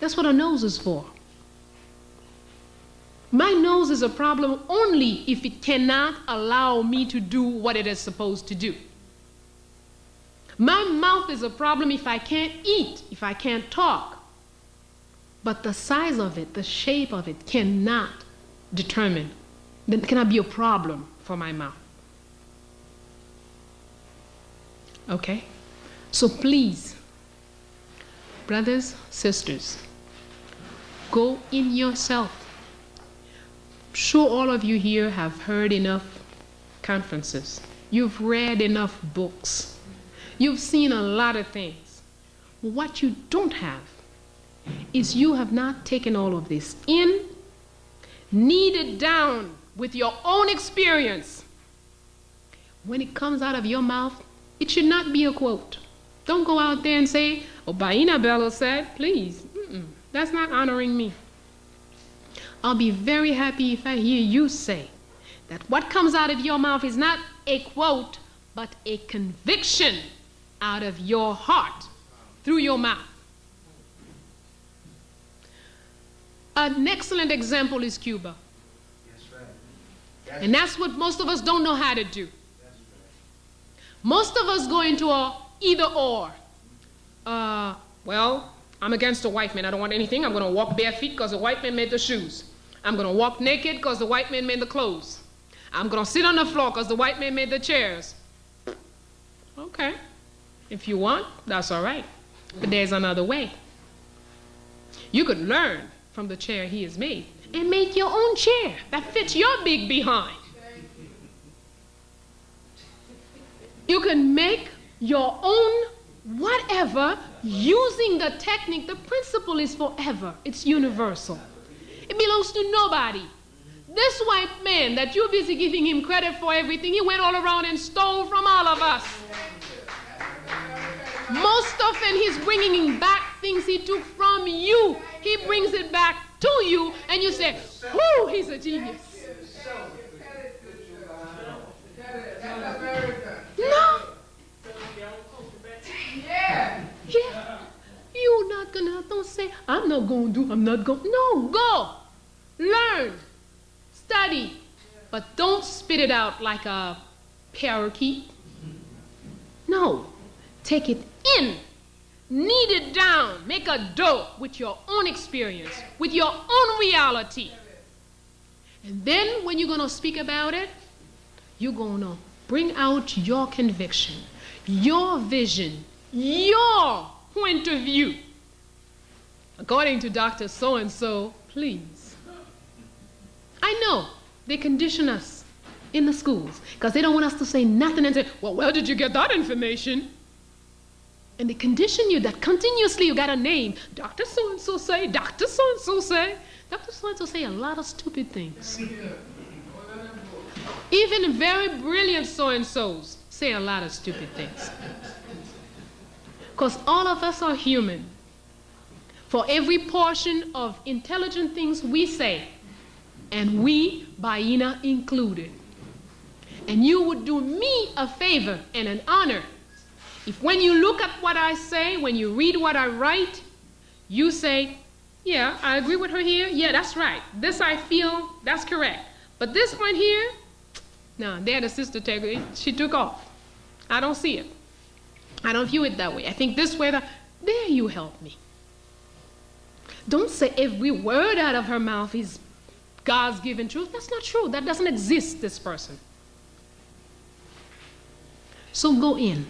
That's what a nose is for. My nose is a problem only if it cannot allow me to do what it is supposed to do. My mouth is a problem if I can't eat, if I can't talk. But the size of it, the shape of it cannot determine, that cannot be a problem for my mouth. Okay? So please, brothers, sisters, go in yourself. I'm sure all of you here have heard enough conferences. You've read enough books. You've seen a lot of things. What you don't have is you have not taken all of this in, kneaded down with your own experience. When it comes out of your mouth, it should not be a quote. Don't go out there and say, oh, Bayyinah Bello said, please. That's not honoring me. I'll be very happy if I hear you say that what comes out of your mouth is not a quote, but a conviction out of your heart through your mouth. An excellent example is Cuba. That's right. And that's what most of us don't know how to do. That's right. Most of us go into a either or. Well, I'm against the white man. I don't want anything. I'm going to walk bare feet because the white man made the shoes. I'm going to walk naked because the white man made the clothes. I'm going to sit on the floor because the white man made the chairs. Okay. If you want, that's all right. But there's another way. You could learn from the chair he has made and make your own chair that fits your big behind. You can make your own whatever using the technique. The principle is forever. It's universal. It belongs to nobody. This white man that you're busy giving him credit for everything, he went all around and stole from all of us. Most often he's bringing back things he took from you. He brings it back to you and you say, whoo, he's a genius. No. Yeah. You're not gonna, don't say, I'm not going to do, I'm not going. No, go. Learn. Study. But don't spit it out like a parakeet. No. Take it in. Knead it down. Make a dough with your own experience, with your own reality. And then when you're going to speak about it, you're going to bring out your conviction, your vision, your point of view. According to Dr. So-and-so, please. I know they condition us in the schools because they don't want us to say nothing and say, well, where did you get that information? And they condition you that continuously you got a name. Dr. So-and-so say, Dr. So-and-so say. Dr. So-and-so say a lot of stupid things. Even very brilliant so-and-sos say a lot of stupid things. Because all of us are human. For every portion of intelligent things we say, and we, Bayyinah included. And you would do me a favor and an honor if when you look at what I say, when you read what I write, you say, yeah, I agree with her here. Yeah, that's right. This I feel, that's correct. But this one here, no, there the sister she took off. I don't see it. I don't view it that way. I think this way, there you help me. Don't say every word out of her mouth is God's given truth. That's not true. That doesn't exist, this person. So go in.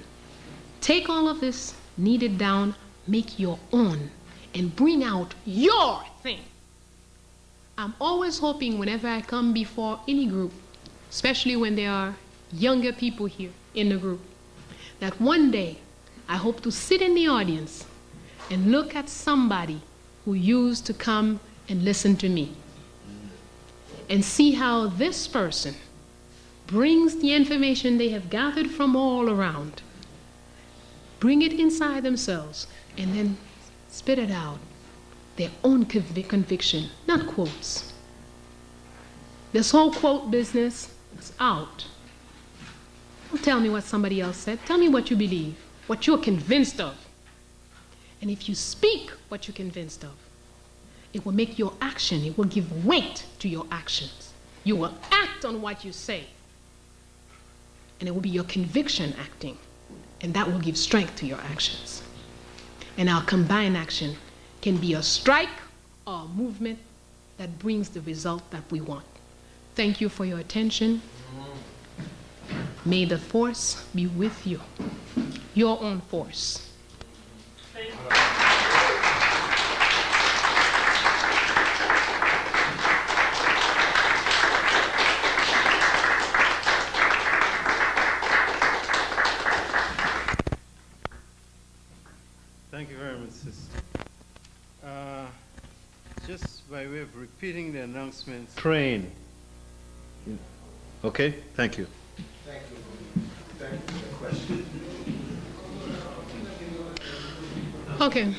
Take all of this, knead it down, make your own, and bring out your thing. I'm always hoping whenever I come before any group, especially when there are younger people here in the group, that one day I hope to sit in the audience and look at somebody who used to come and listen to me and see how this person brings the information they have gathered from all around, bring it inside themselves, and then spit it out, their own conviction, not quotes. This whole quote business is out. Don't tell me what somebody else said. Tell me what you believe, what you're convinced of. And if you speak what you're convinced of, It will make your action, it will give weight to your actions. You will act on what you say. And it will be your conviction acting. And that will give strength to your actions. And our combined action can be a strike or a movement that brings the result that we want. Thank you for your attention. May the force be with you, your own force. Thank you very much, sister. Just by way of repeating the announcements. Train. Okay, thank you. Thank you. Thank you for the question. Okay.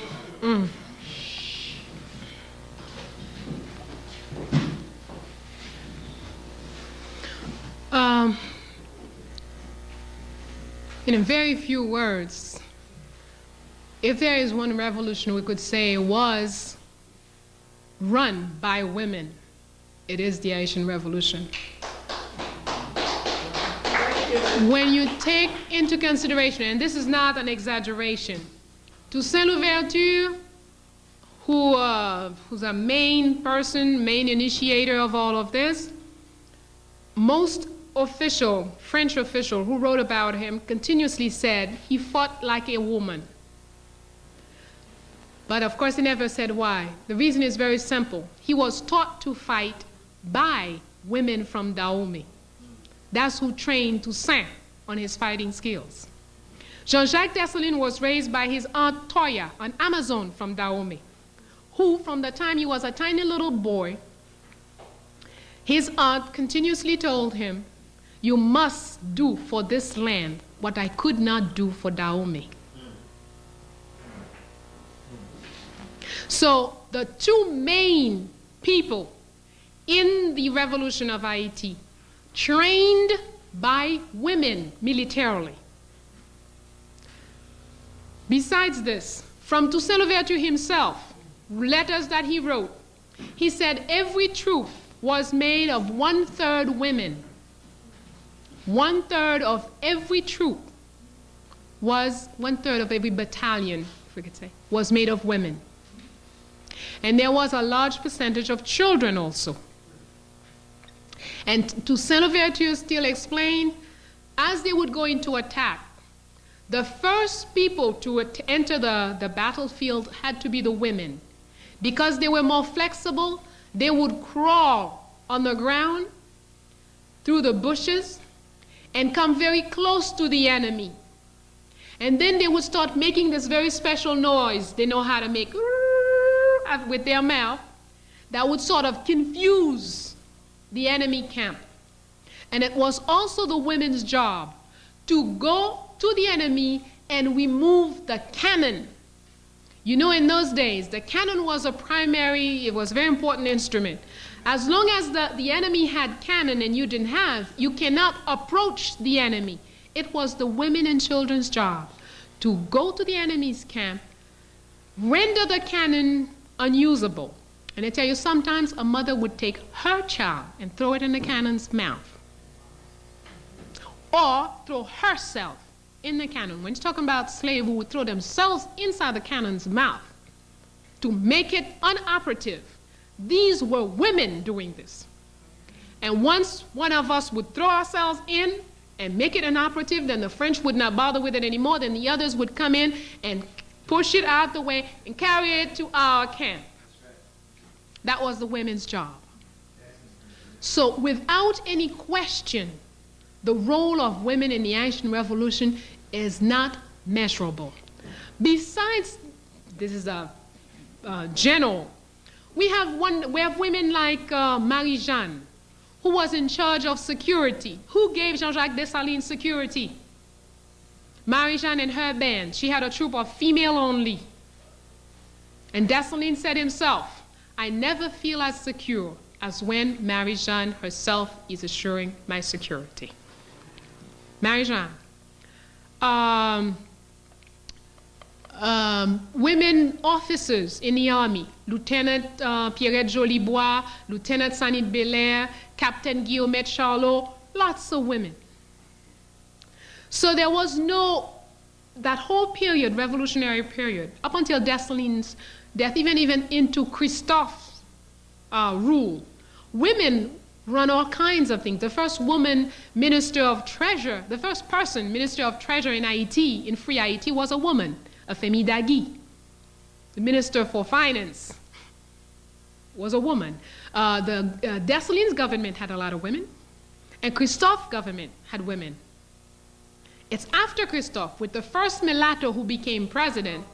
In a very few words, if there is one revolution we could say was run by women, it is the Haitian Revolution. When you take into consideration, and this is not an exaggeration, Toussaint Louverture, who's a main person, main initiator of all of this, most French official who wrote about him continuously said he fought like a woman. But of course he never said why. The reason is very simple. He was taught to fight by women from Dahomey. That's who trained Toussaint on his fighting skills. Jean-Jacques Dessalines was raised by his aunt Toya, an Amazon from Dahomey, who from the time he was a tiny little boy, his aunt continuously told him, "You must do for this land what I could not do for Dahomey." So the two main people in the revolution of Haiti, trained by women militarily. Besides this, from Toussaint Louverture himself, letters that he wrote, he said every troop was made of 1/3 women. 1/3 of every troop was 1/3 of every battalion, if we could say, was made of women. And there was a large percentage of children also. And Toussaint Louverture still explained, as they would go into attack, the first people to enter the battlefield had to be the women. Because they were more flexible, they would crawl on the ground through the bushes and come very close to the enemy. And then they would start making this very special noise they know how to make with their mouth that would sort of confuse the enemy camp. And it was also the women's job to go to the enemy and remove the cannon. You know, in those days, the cannon was a very important instrument. As long as the enemy had cannon and you didn't have, you cannot approach the enemy. It was the women and children's job to go to the enemy's camp, render the cannon unusable. And I tell you, sometimes a mother would take her child and throw it in the cannon's mouth. Or throw herself in the cannon. When you're talking about slaves who would throw themselves inside the cannon's mouth to make it unoperative, these were women doing this. And once one of us would throw ourselves in and make it inoperative, then the French would not bother with it anymore. Then the others would come in and push it out the way and carry it to our camp. That was the women's job. So without any question, the role of women in the Haitian Revolution is not measurable. Besides, this is a general, we have women like Marie-Jeanne, who was in charge of security. Who gave Jean-Jacques Dessalines security? Marie-Jeanne and her band. She had a troop of female only. And Dessalines said himself, "I never feel as secure as when Marie-Jeanne herself is assuring my security." Marie-Jeanne. women officers in the army, Lieutenant Pierrette Jolibois, Lieutenant Sanit Belair, Captain Guillemette Charlot, lots of women. So there was that whole period, revolutionary period, up until Dessalines' death, even into Christophe's rule, women run all kinds of things. The first woman minister of treasure, the first person minister of treasure in Haiti, in free Haiti, was a woman, Femi Dagui. The minister for finance was a woman. The Dessalines government had a lot of women, and Christophe's government had women. It's after Christophe, with the first mulatto who became president,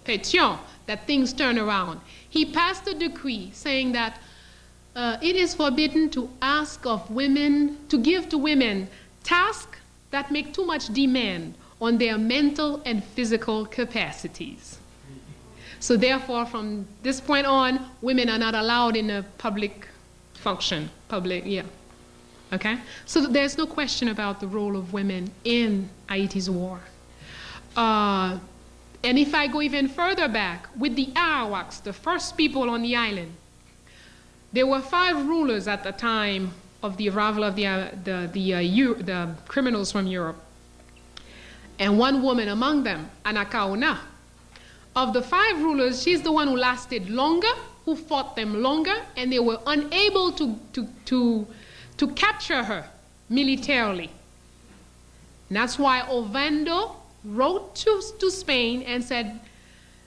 Pétion, that things turn around. He passed a decree saying that it is forbidden to ask of women, to give to women tasks that make too much demand on their mental and physical capacities. So therefore, from this point on, women are not allowed in a public function, okay? So there's no question about the role of women in Haiti's war. And if I go even further back, with the Arawaks, the first people on the island, there were 5 rulers at the time of the arrival of the criminals from Europe, and 1 woman among them, Anakaona. Of the 5 rulers, she's the one who lasted longer, who fought them longer, and they were unable to capture her militarily. And that's why Ovando wrote to Spain and said,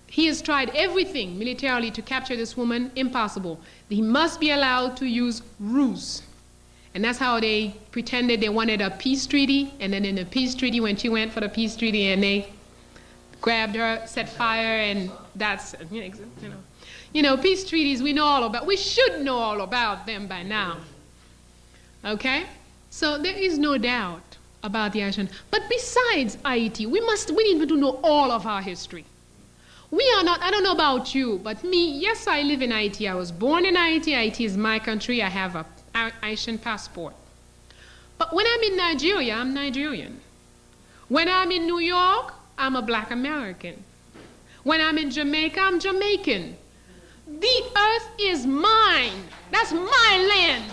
he has tried everything militarily to capture this woman, impossible. He must be allowed to use ruse. And that's how they pretended they wanted a peace treaty, and then in the peace treaty, when she went for the peace treaty and they grabbed her, set fire, and that's, peace treaties we know all about. We should know all about them by now. Okay? So there is no doubt about the Haitian. But besides Haiti, we need to know all of our history. We are not, I don't know about you, but me, yes, I live in Haiti. I was born in Haiti. Haiti is my country. I have a Haitian passport. But when I'm in Nigeria, I'm Nigerian. When I'm in New York, I'm a Black American. When I'm in Jamaica, I'm Jamaican. The earth is mine. That's my land.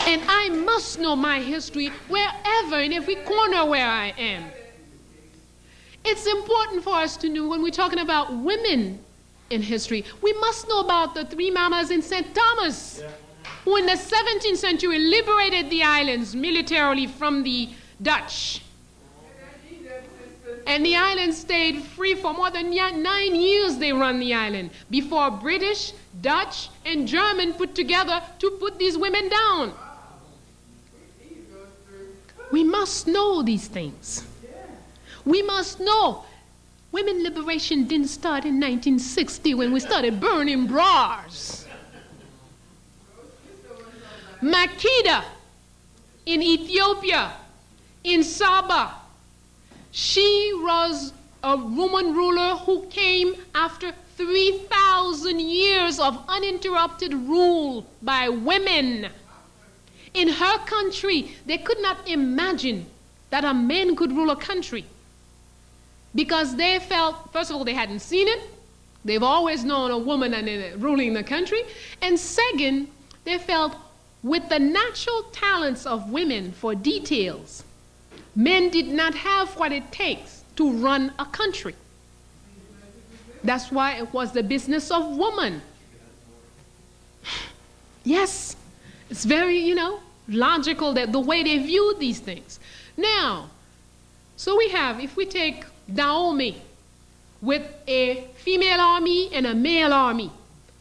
And I must know my history wherever, in every corner where I am. It's important for us to know when we're talking about women in history, we must know about the 3 mamas in St. Thomas, who in the 17th century liberated the islands militarily from the Dutch. And the island stayed free for more than 9 years. They run the island before British, Dutch, and German put together to put these women down. We must know these things. We must know women liberation didn't start in 1960 when we started burning bras. Makeda in Ethiopia, in Saba, she was a woman ruler who came after 3,000 years of uninterrupted rule by women. In her country, they could not imagine that a man could rule a country because they felt, first of all, they hadn't seen it. They've always known a woman ruling the country. And second, they felt with the natural talents of women for details, men did not have what it takes to run a country. That's why it was the business of woman. Yes, it's very, logical that the way they viewed these things. Now, so we have, if we take Dahomey with a female army and a male army,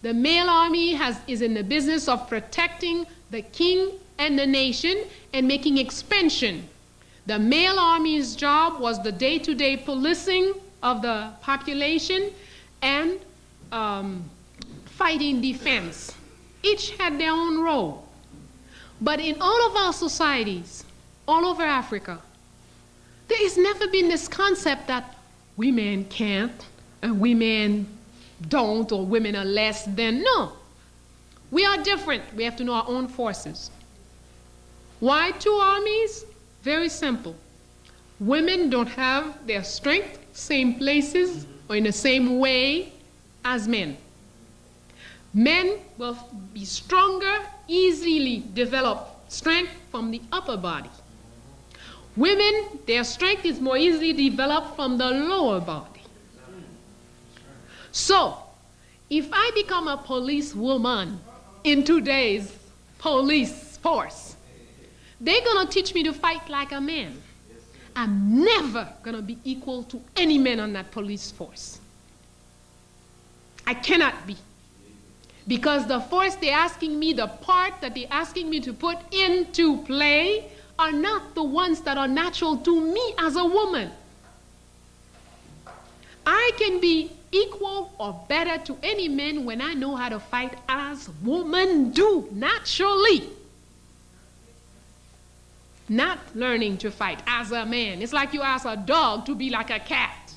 the male army is in the business of protecting the king and the nation and making expansion. The male army's job was the day-to-day policing of the population and fighting defense. Each had their own role. But in all of our societies, all over Africa, there has never been this concept that women can't, and women don't, or women are less than. No. We are different. We have to know our own forces. Why 2 armies? Very simple. Women don't have their strength same places or in the same way as men. Men will be stronger, easily develop strength from the upper body. Women, their strength is more easily developed from the lower body. So, if I become a policewoman in today's police force, they're going to teach me to fight like a man. I'm never going to be equal to any man on that police force. I cannot be. Because the force they're asking me, the part that they're asking me to put into play, are not the ones that are natural to me as a woman. I can be equal or better to any man when I know how to fight as women do, naturally. Not learning to fight as a man. It's like you ask a dog to be like a cat.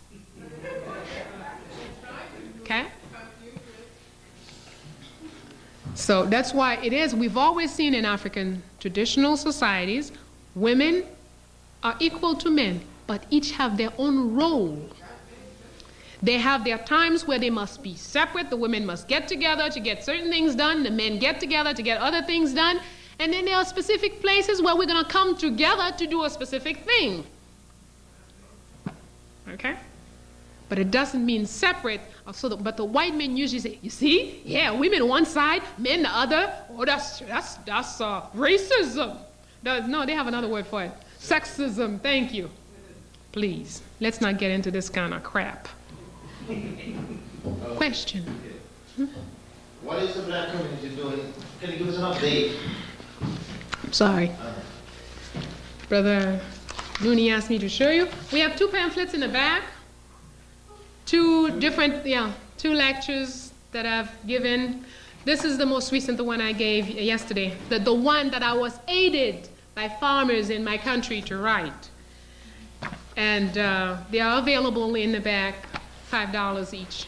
Okay? So that's why it is, we've always seen in African traditional societies, women are equal to men, but each have their own role. They have their times where they must be separate. The women must get together to get certain things done. The men get together to get other things done. And then there are specific places where we're going to come together to do a specific thing. Okay? But it doesn't mean separate. But the white men usually say, you see, yeah, women one side, men the other. Oh, that's racism. No, they have another word for it. Sexism. Thank you. Please, let's not get into this kind of crap. Question. What is the black community doing? Can you give us an update? I'm sorry. Brother Looney asked me to show you. We have 2 pamphlets in the back. 2 lectures that I've given. This is the most recent, the one I gave yesterday. The one that I was aided by farmers in my country to write. And they are available in the back, $5 each.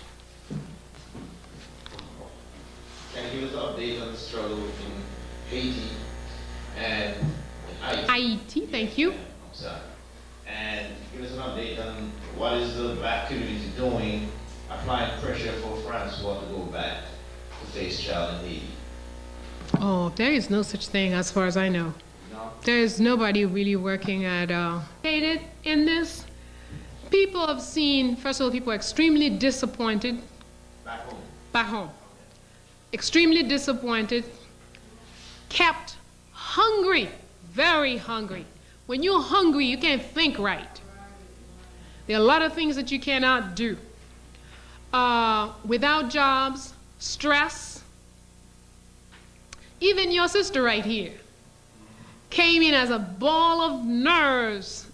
Can you give us an update on the struggle in Haiti and Haiti, thank you. Sorry. And give us an update on what is the black community doing, applying pressure for Francois to go back to face trial in Haiti. Oh, there is no such thing as far as I know. No? There is nobody really working at hated in this. People have seen, first of all, people are extremely disappointed. Back home? Back home. Extremely disappointed. Kept hungry, very hungry. When you're hungry, you can't think right. There are a lot of things that you cannot do. Without jobs, stress. Even your sister right here came in as a ball of nerves.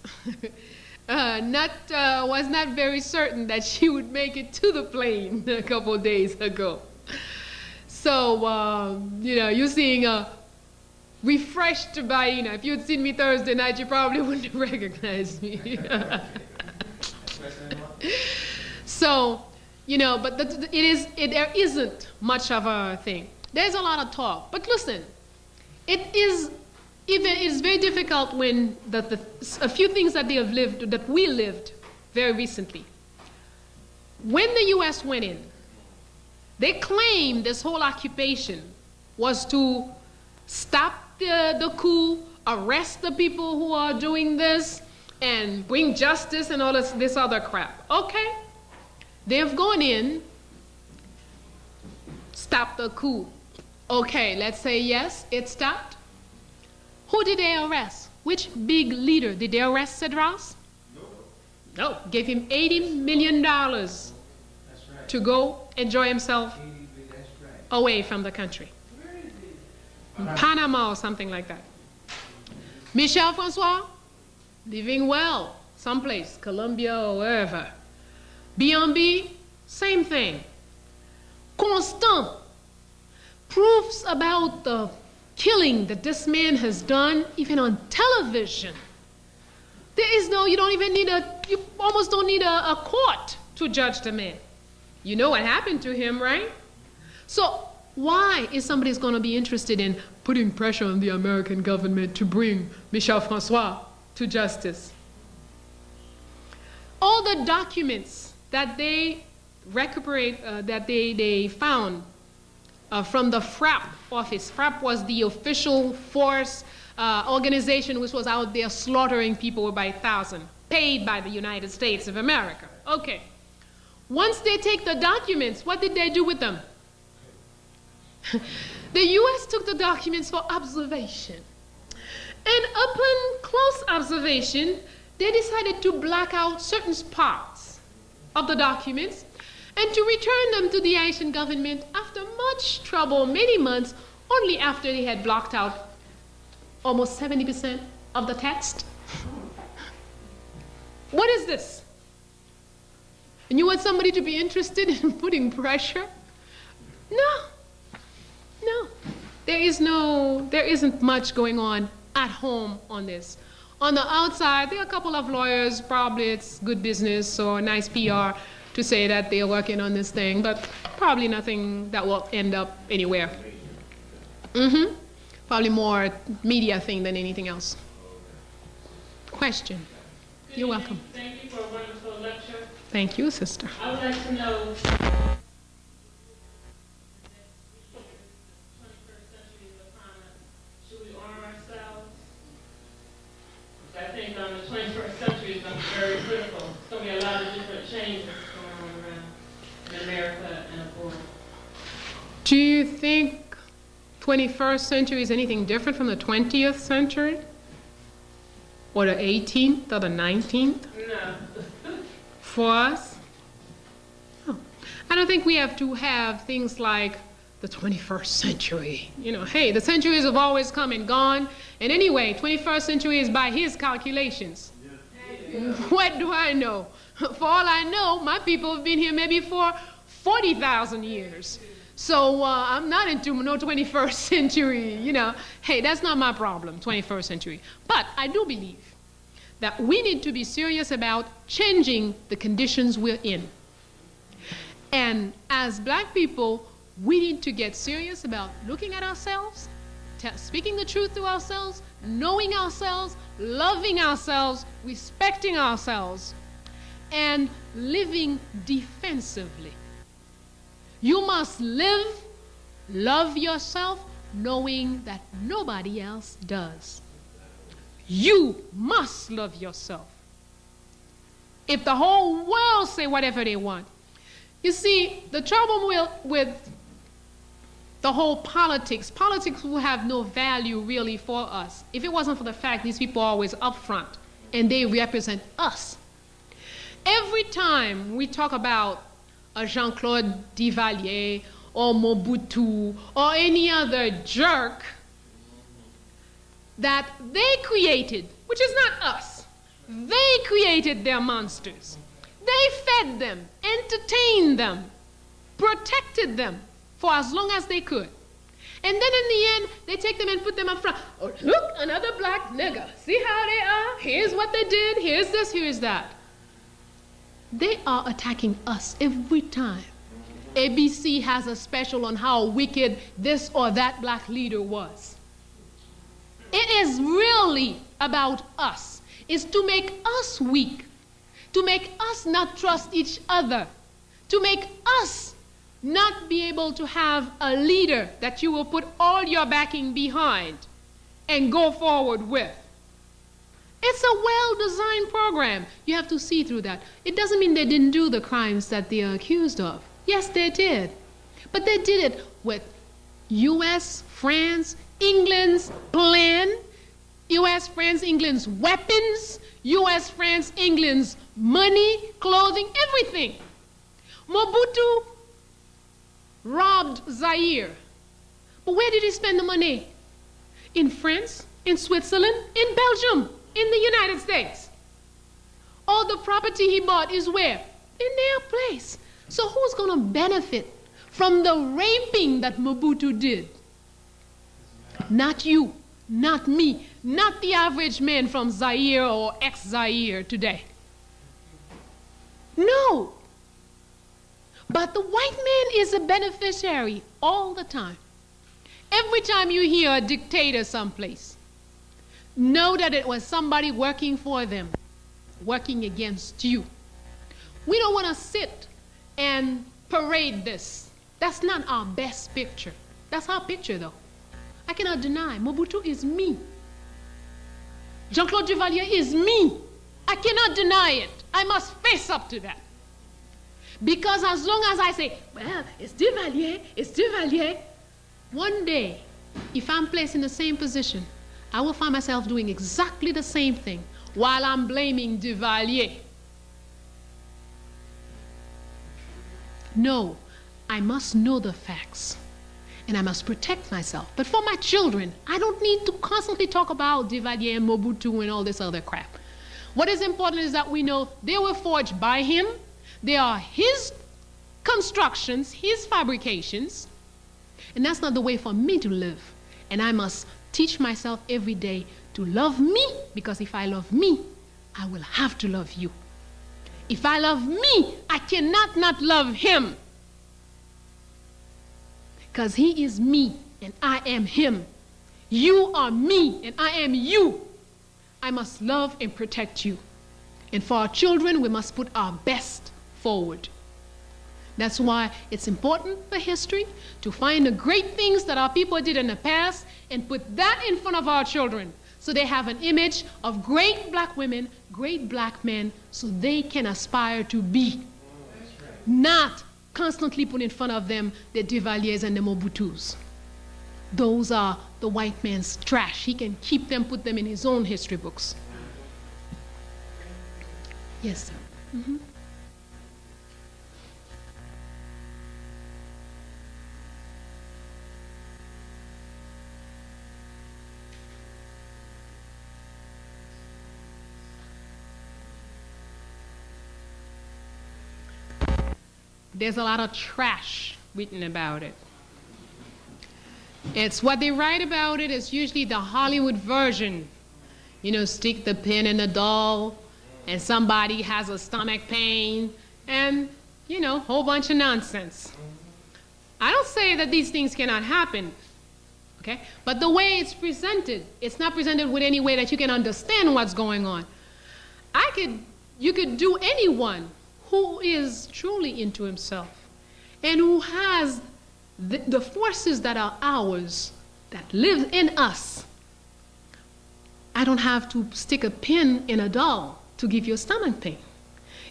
Was not very certain that she would make it to the plane a couple of days ago. So, you're seeing a refreshed Bayyinah. If you'd seen me Thursday night, you probably wouldn't recognize me. So, but there isn't much of a thing. There's a lot of talk. But listen, it is very difficult when a few things that we lived very recently. When the U.S. went in, they claimed this whole occupation was to stop the coup, arrest the people who are doing this, and bring justice and all this other crap. Okay, they have gone in, stopped the coup. Okay, let's say yes, it stopped. Who did they arrest? Which big leader? Did they arrest Cedras? No. Gave him $80 million to go enjoy himself away from the country. Panama or something like that. Michel Francois, living well, someplace, Colombia or wherever. B&B, same thing. Constant, proofs about the killing that this man has done, even on television. There is you almost don't need a court to judge the man. You know what happened to him, right? So why is somebody going to be interested in putting pressure on the American government to bring Michel Francois to justice? all the documents that they they found from the FRAP office. FRAP was the official force organization which was out there slaughtering people by thousands, paid by the United States of America. Okay. Once they take the documents, what did they do with them? The U.S. took the documents for observation. And upon close observation, they decided to black out certain parts of the documents and to return them to the Haitian government after much trouble, many months, only after they had blocked out almost 70% of the text. What is this? And you want somebody to be interested in putting pressure? No. No. There isn't much going on at home on this. On the outside, there are a couple of lawyers, probably it's good business or nice PR to say that they're working on this thing, but probably nothing that will end up anywhere. Probably more media thing than anything else. Question. You're welcome. Thank you for a wonderful lecture. Thank you, sister. I would like to know, 21st century is upon us. Should we arm ourselves? I think the 21st century is going to be very critical. There's going to be a lot of different changes going on around in America and abroad. Do you think 21st century is anything different from the 20th century? Or the 18th or the 19th? No. For us? No. I don't think we have to have things like the 21st century. You know, hey, the centuries have always come and gone. And anyway, 21st century is by his calculations. Yeah. What do I know? For all I know, my people have been here maybe for 40,000 years. So I'm not into no 21st century, you know. Hey, that's not my problem, 21st century. But I do believe that we need to be serious about changing the conditions we're in. And as black people, we need to get serious about looking at ourselves, speaking the truth to ourselves, knowing ourselves, loving ourselves, respecting ourselves, and living defensively. You must love yourself, knowing that nobody else does. You must love yourself. If the whole world say whatever they want. You see, the trouble with the whole politics will have no value really for us if it wasn't for the fact these people are always up front and they represent us. Every time we talk about a Jean-Claude Duvalier or Mobutu or any other jerk that they created, which is not us, they created their monsters. They fed them, entertained them, protected them for as long as they could. And then in the end, they take them and put them up front. Oh, look, another black nigger. See how they are? Here's what they did. Here's this, here's that. They are attacking us every time. ABC has a special on how wicked this or that black leader was. It is really about us. It's to make us weak, to make us not trust each other, to make us not be able to have a leader that you will put all your backing behind and go forward with. It's a well-designed program. You have to see through that. It doesn't mean they didn't do the crimes that they are accused of. Yes, they did. But they did it with U.S., France, England's plan, U.S., France, England's weapons, U.S., France, England's money, clothing, everything. Mobutu robbed Zaire. But where did he spend the money? In France, in Switzerland, in Belgium, in the United States. All the property he bought is where? In their place. So who's going to benefit from the raping that Mobutu did? Not you, not me, not the average man from Zaire or ex-Zaire today. No. But the white man is a beneficiary all the time. Every time you hear a dictator someplace, know that it was somebody working for them, working against you. We don't want to sit and parade this. That's not our best picture. That's our picture, though. I cannot deny Mobutu is me. Jean-Claude Duvalier is me. I cannot deny it. I must face up to that. Because as long as I say, well, it's Duvalier, one day, if I'm placed in the same position, I will find myself doing exactly the same thing while I'm blaming Duvalier. No, I must know the facts, and I must protect myself. But for my children, I don't need to constantly talk about Duvalier and Mobutu and all this other crap. What is important is that we know they were forged by him. They are his constructions, his fabrications, and that's not the way for me to live. And I must teach myself every day to love me, because if I love me, I will have to love you. If I love me, I cannot not love him, because he is me and I am him. You are me and I am you. I must love and protect you. And for our children, we must put our best forward. That's why it's important for history to find the great things that our people did in the past and put that in front of our children, so they have an image of great black women, great black men, so they can aspire to be. Not constantly put in front of them the Duvaliers and the Mobutus. Those are the white man's trash. He can keep them, put them in his own history books. Yes, sir. Mm-hmm. There's a lot of trash written about it. It's what they write about it is usually the Hollywood version. You know, stick the pin in the doll, and somebody has a stomach pain, and, you know, a whole bunch of nonsense. I don't say that these things cannot happen, okay? But the way it's presented, it's not presented with any way that you can understand what's going on. You could do anyone who is truly into himself and who has the forces that are ours, that live in us. I don't have to stick a pin in a doll to give you a stomach pain.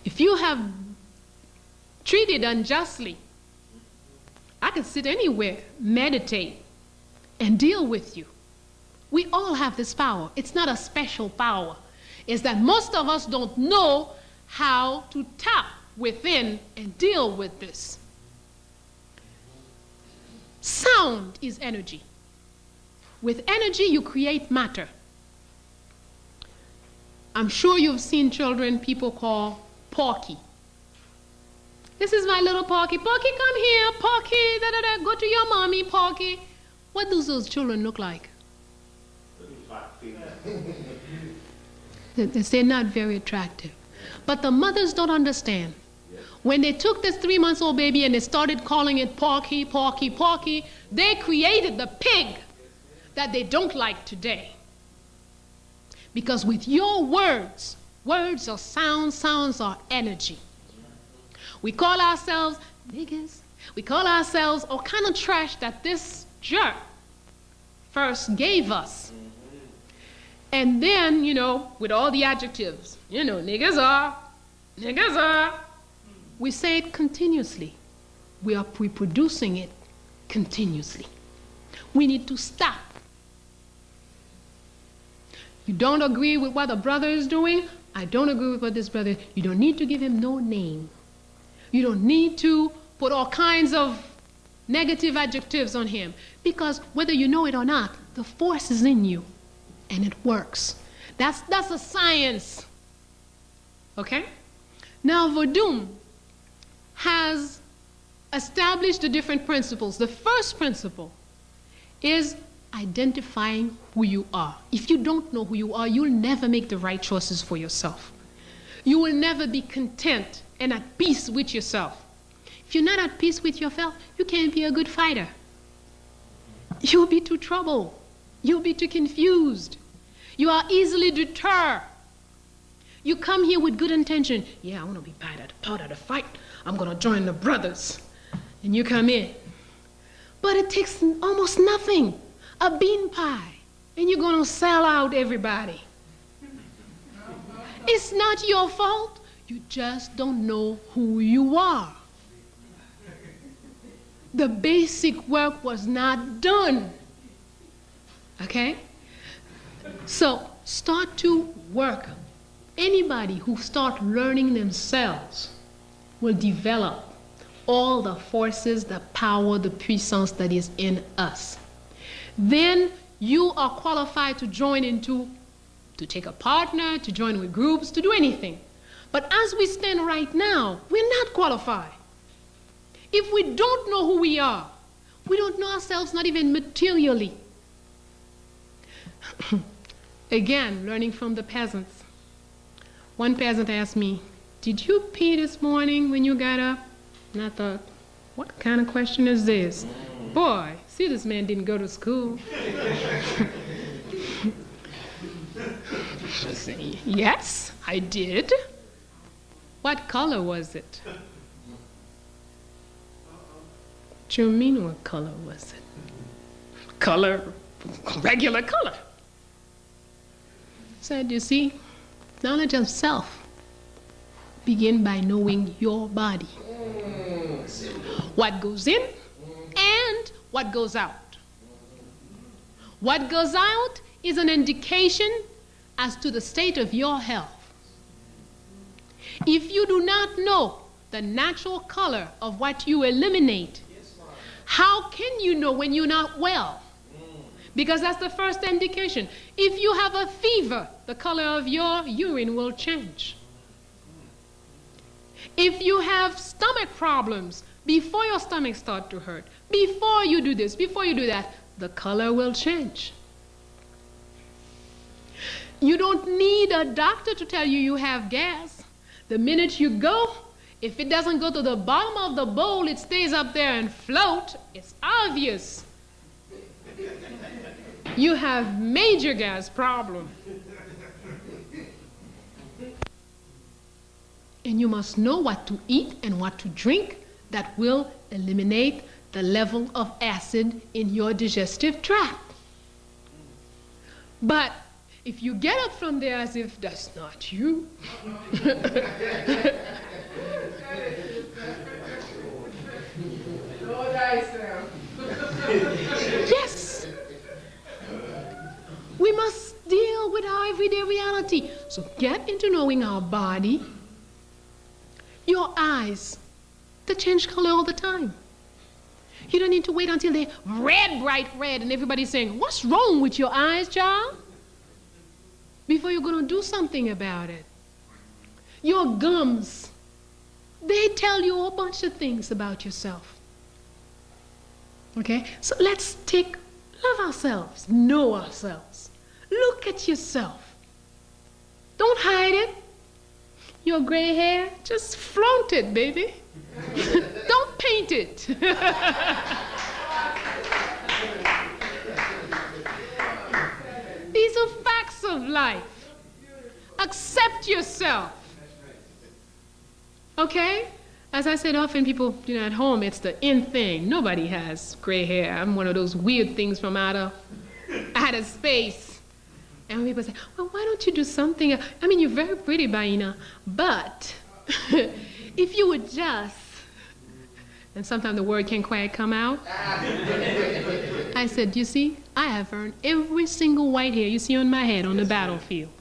If you have treated unjustly, I can sit anywhere, meditate, and deal with you. We all have this power. It's not a special power. It's that most of us don't know how to tap within and deal with this. Sound is energy. With energy, you create matter. I'm sure you've seen children people call Porky. This is my little Porky. Porky, come here. Porky, da-da-da. Go to your mommy, Porky. What do those children look like? They're not very attractive. But the mothers don't understand. When they took this 3-month-old baby and they started calling it Porky, Porky, Porky, they created the pig that they don't like today. Because with your words, words are sound, sounds are energy. We call ourselves niggas. We call ourselves all kind of trash that this jerk first gave us. And then, you know, with all the adjectives, you know, niggas are. We say it continuously. We are reproducing it continuously. We need to stop. You don't agree with what a brother is doing? I don't agree with what this brother is. You don't need to give him no name. You don't need to put all kinds of negative adjectives on him, because whether you know it or not, the force is in you and it works. That's a science. Okay? Now, Vodun has established the different principles. The first principle is identifying who you are. If you don't know who you are, you'll never make the right choices for yourself. You will never be content and at peace with yourself. If you're not at peace with yourself, you can't be a good fighter. You'll be too troubled. You'll be too confused. You are easily deterred. You come here with good intention. Yeah, I want to be part of the fight. I'm going to join the brothers. And you come in. But it takes almost nothing. A bean pie. And you're going to sell out everybody. It's not your fault. You just don't know who you are. The basic work was not done. Okay? So start to work. Anybody who starts learning themselves will develop all the forces, the power, the puissance that is in us. Then you are qualified to to take a partner, to join with groups, to do anything. But as we stand right now, we're not qualified. If we don't know who we are, we don't know ourselves, not even materially. Again, learning from the peasants. One peasant asked me, "Did you pee this morning when you got up?" And I thought, what kind of question is this? Boy, see, this man didn't go to school. I said, "Yes, I did." "What color was it?" "What you mean, what color was it?" "Color, regular color." I said, "You see, knowledge of self begin by knowing your body. What goes in and what goes out. What goes out is an indication as to the state of your health. If you do not know the natural color of what you eliminate, how can you know when you're not well? Because that's the first indication. If you have a fever, the color of your urine will change. If you have stomach problems, before your stomach starts to hurt, before you do this, before you do that, the color will change. You don't need a doctor to tell you you have gas. The minute you go, if it doesn't go to the bottom of the bowl, it stays up there and float, it's obvious. You have major gas problem. And you must know what to eat and what to drink that will eliminate the level of acid in your digestive tract. But if you get up from there as if that's not you, yes, we must deal with our everyday reality. So get into knowing our body. Your eyes, they change color all the time. You don't need to wait until they're red, bright red, and everybody's saying, "What's wrong with your eyes, child?" before you're going to do something about it. Your gums, they tell you a bunch of things about yourself. Okay? So let's love ourselves, know ourselves. Look at yourself. Don't hide it. Your gray hair, just flaunt it, baby. Don't paint it. These are facts of life. Accept yourself. Okay? As I said, often people, at home, it's the in thing. Nobody has gray hair. I'm one of those weird things from outer space. And when people say, "Well, why don't you do something?" I mean, you're very pretty, Bayyinah, but if you would just, and sometimes the word can't quite come out. I said, "You see, I have earned every single white hair you see on my head on the battlefield.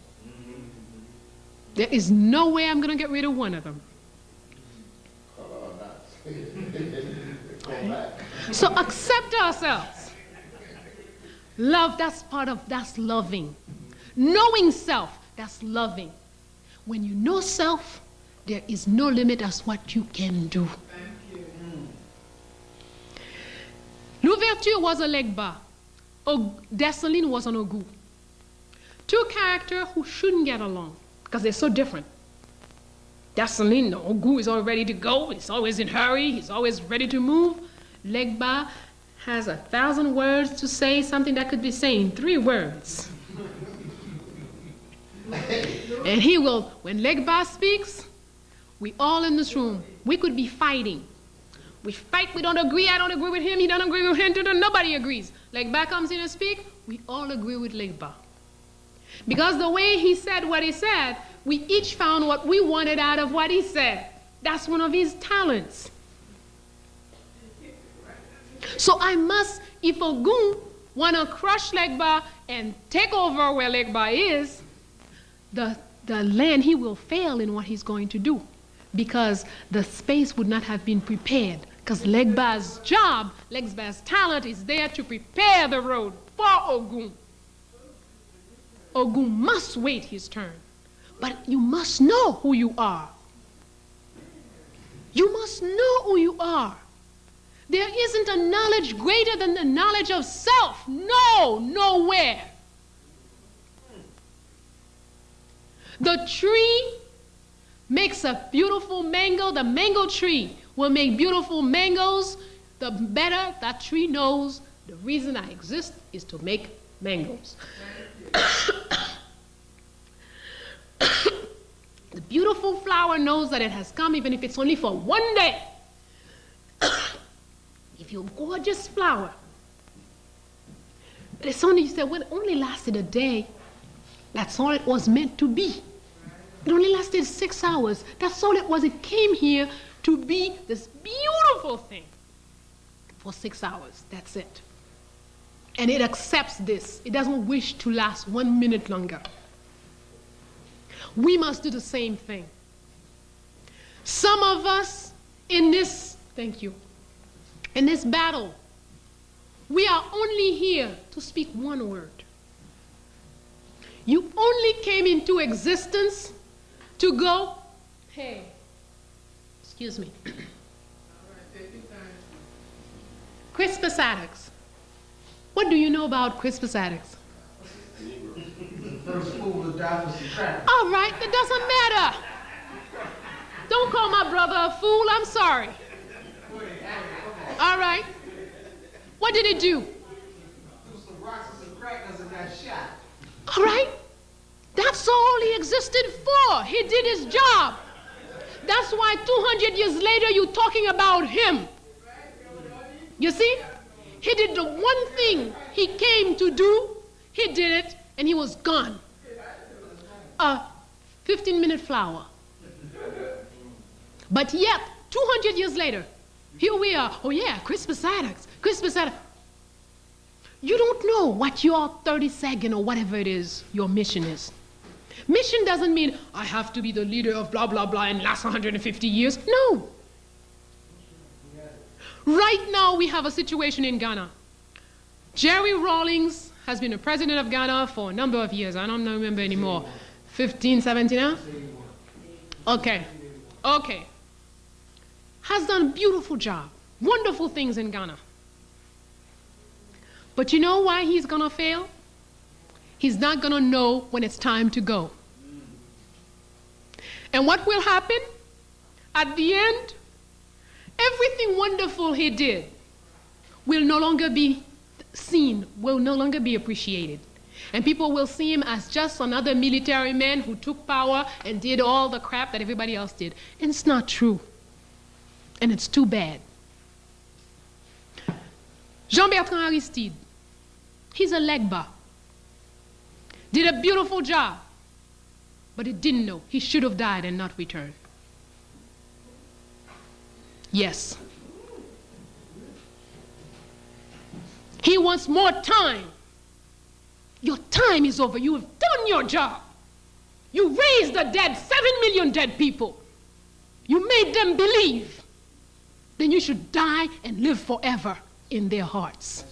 There is no way I'm going to get rid of one of them." Right? So accept ourselves. Love, that's loving. Knowing self, that's loving. When you know self, there is no limit as what you can do. L'ouverture was a legba. Dessalines was an ogu. Two characters who shouldn't get along because they're so different. Dessalines, the ogu, is all ready to go. He's always in a hurry. He's always ready to move. Legba has 1,000 words to say something that could be said in 3 words. And he will, when Legba speaks, we all in this room, we could be fighting. We fight, we don't agree, I don't agree with him, he doesn't agree with him, nobody agrees. Legba comes in and speaks, we all agree with Legba. Because the way he said what he said, we each found what we wanted out of what he said. That's one of his talents. So I must, if Ogun want to crush Legba and take over where Legba is, the land, he will fail in what he's going to do. Because the space would not have been prepared. Because Legba's job, Legba's talent is there to prepare the road for Ogun. Ogun must wait his turn. But you must know who you are. You must know who you are. There isn't a knowledge greater than the knowledge of self. No, nowhere. The tree makes a beautiful mango. The mango tree will make beautiful mangoes. The better that tree knows the reason I exist is to make mangoes. The beautiful flower knows that it has come, even if it's only for one day. If you're a gorgeous flower, but it's only, you said, well, it only lasted a day. That's all it was meant to be. It only lasted 6 hours. That's all it was. It came here to be this beautiful thing for 6 hours. That's it. And it accepts this. It doesn't wish to last 1 minute longer. We must do the same thing. Some of us in this, thank you, in this battle, we are only here to speak one word. You only came into existence to go, hey, excuse me. Crispus Attucks. What do you know about Crispus Attucks? First fool to die for some crack. All right, that doesn't matter. Don't call my brother a fool, I'm sorry. All right. What did he do? Threw some rocks and some crackers and got shot. All right. That's all he existed for. He did his job. That's why 200 years later you're talking about him. You see? He did the one thing he came to do. He did it, and he was gone. A 15-minute flower. But yet, 200 years later, here we are. Oh yeah, Crispus Attucks. Crispus Attucks. You don't know what your 30-second or whatever it is your mission is. Mission doesn't mean I have to be the leader of blah, blah, blah and last 150 years. No. Right now we have a situation in Ghana. Jerry Rawlings has been the president of Ghana for a number of years. I don't remember anymore. 15, 17 now? Okay. Okay. Has done a beautiful job. Wonderful things in Ghana. But you know why he's going to fail? He's not going to know when it's time to go. And what will happen? At the end, everything wonderful he did will no longer be seen, will no longer be appreciated. And people will see him as just another military man who took power and did all the crap that everybody else did. And it's not true. And it's too bad. Jean-Bertrand Aristide, he's a Legba. Did a beautiful job, but he didn't know. He should have died and not returned. Yes. He wants more time. Your time is over. You have done your job. You raised the dead, 7 million dead people. You made them believe. Then you should die and live forever in their hearts.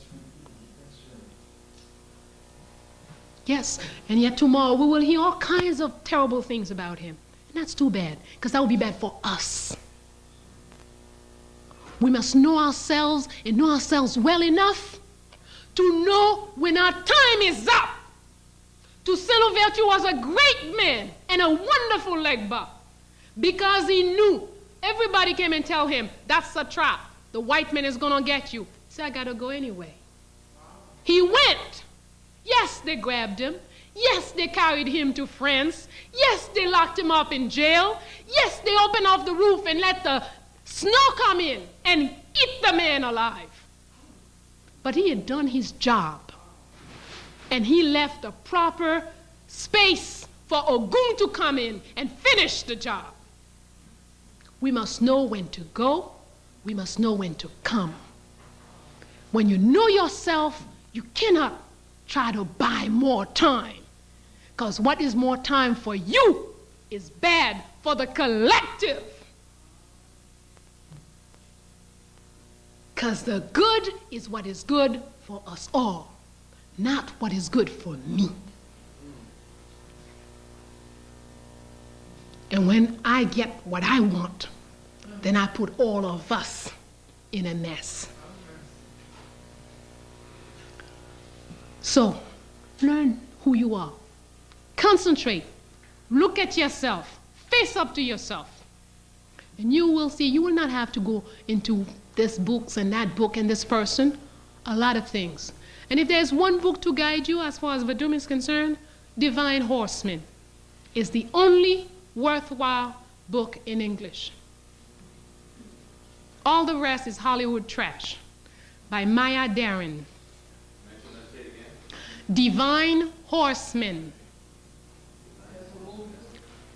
Yes, and yet tomorrow we will hear all kinds of terrible things about him. And that's too bad, because that would be bad for us. We must know ourselves and know ourselves well enough to know when our time is up. Toussaint Louverture was a great man and a wonderful Legba, because he knew everybody came and tell him, that's a trap. The white man is going to get you. He said, I got to go anyway. He went. Yes, they grabbed him. Yes, they carried him to France. Yes, they locked him up in jail. Yes, they opened off the roof and let the snow come in and eat the man alive. But he had done his job. And he left a proper space for Ogun to come in and finish the job. We must know when to go. We must know when to come. When you know yourself, you cannot try to buy more time. Because what is more time for you is bad for the collective. Because the good is what is good for us all, not what is good for me. And when I get what I want, then I put all of us in a mess. So, learn who you are. Concentrate. Look at yourself. Face up to yourself. And you will see, you will not have to go into this books and that book and this person. A lot of things. And if there's one book to guide you as far as Vadum is concerned, Divine Horseman is the only worthwhile book in English. All the rest is Hollywood trash by Maya Deren. Divine Horseman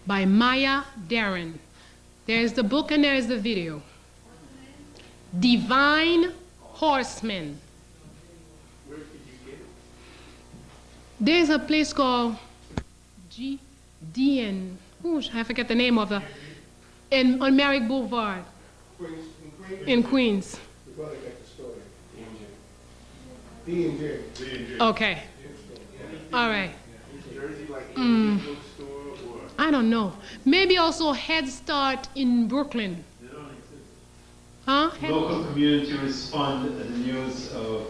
by Maya Deren. There's the book and there's the video. Divine Horseman. Where did you get it? There's a place called GDN. I forget the name of the. On Merrick Boulevard. In Queens. We probably got the story. D&J. Okay. All right. Jersey, like any bookstore or? I don't know. Maybe also Head Start in Brooklyn. They don't exist. Huh? Local community responded to the news of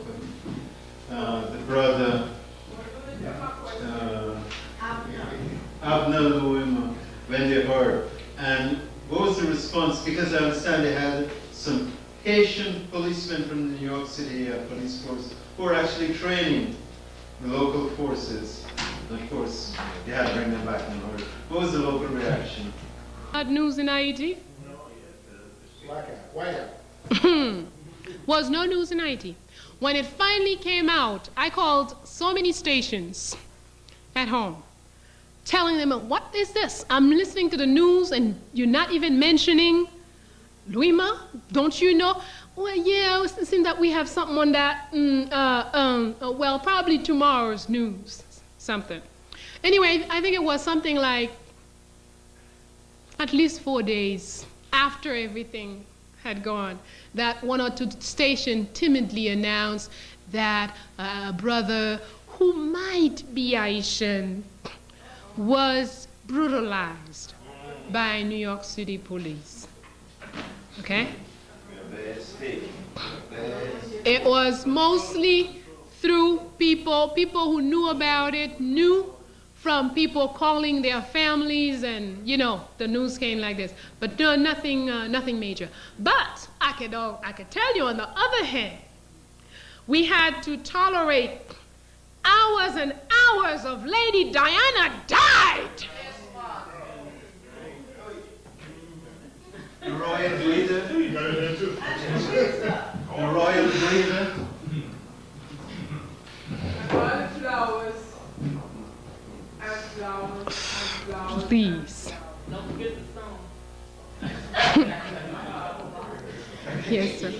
the brother Abner Louima when they heard. And what was the response? Because I understand they had some Haitian policemen from the New York City police force who were actually training the local forces. And of course, they had to bring them back in order. What was the local reaction? Bad news in Haiti? Blackout, whiteout. Was no news in Haiti. When it finally came out, I called so many stations at home, telling them, what is this? I'm listening to the news and you're not even mentioning Louima? Don't you know? Well, yeah, I was thinking that we have something on that. Well, probably tomorrow's news, something. Anyway, I think it was something like at least 4 days after everything had gone, that one or two stations timidly announced that a brother who might be Haitian was brutalized by New York City police. Okay? It was mostly through people who knew about it, knew from people calling their families, and you know, the news came like this. But no, nothing major. But I could tell you, on the other hand, we had to tolerate hours and hours of Lady Diana died. The royal leader. The royal leader. And flowers. And flowers. And flowers. Please. Don't forget the song. Yes, sir.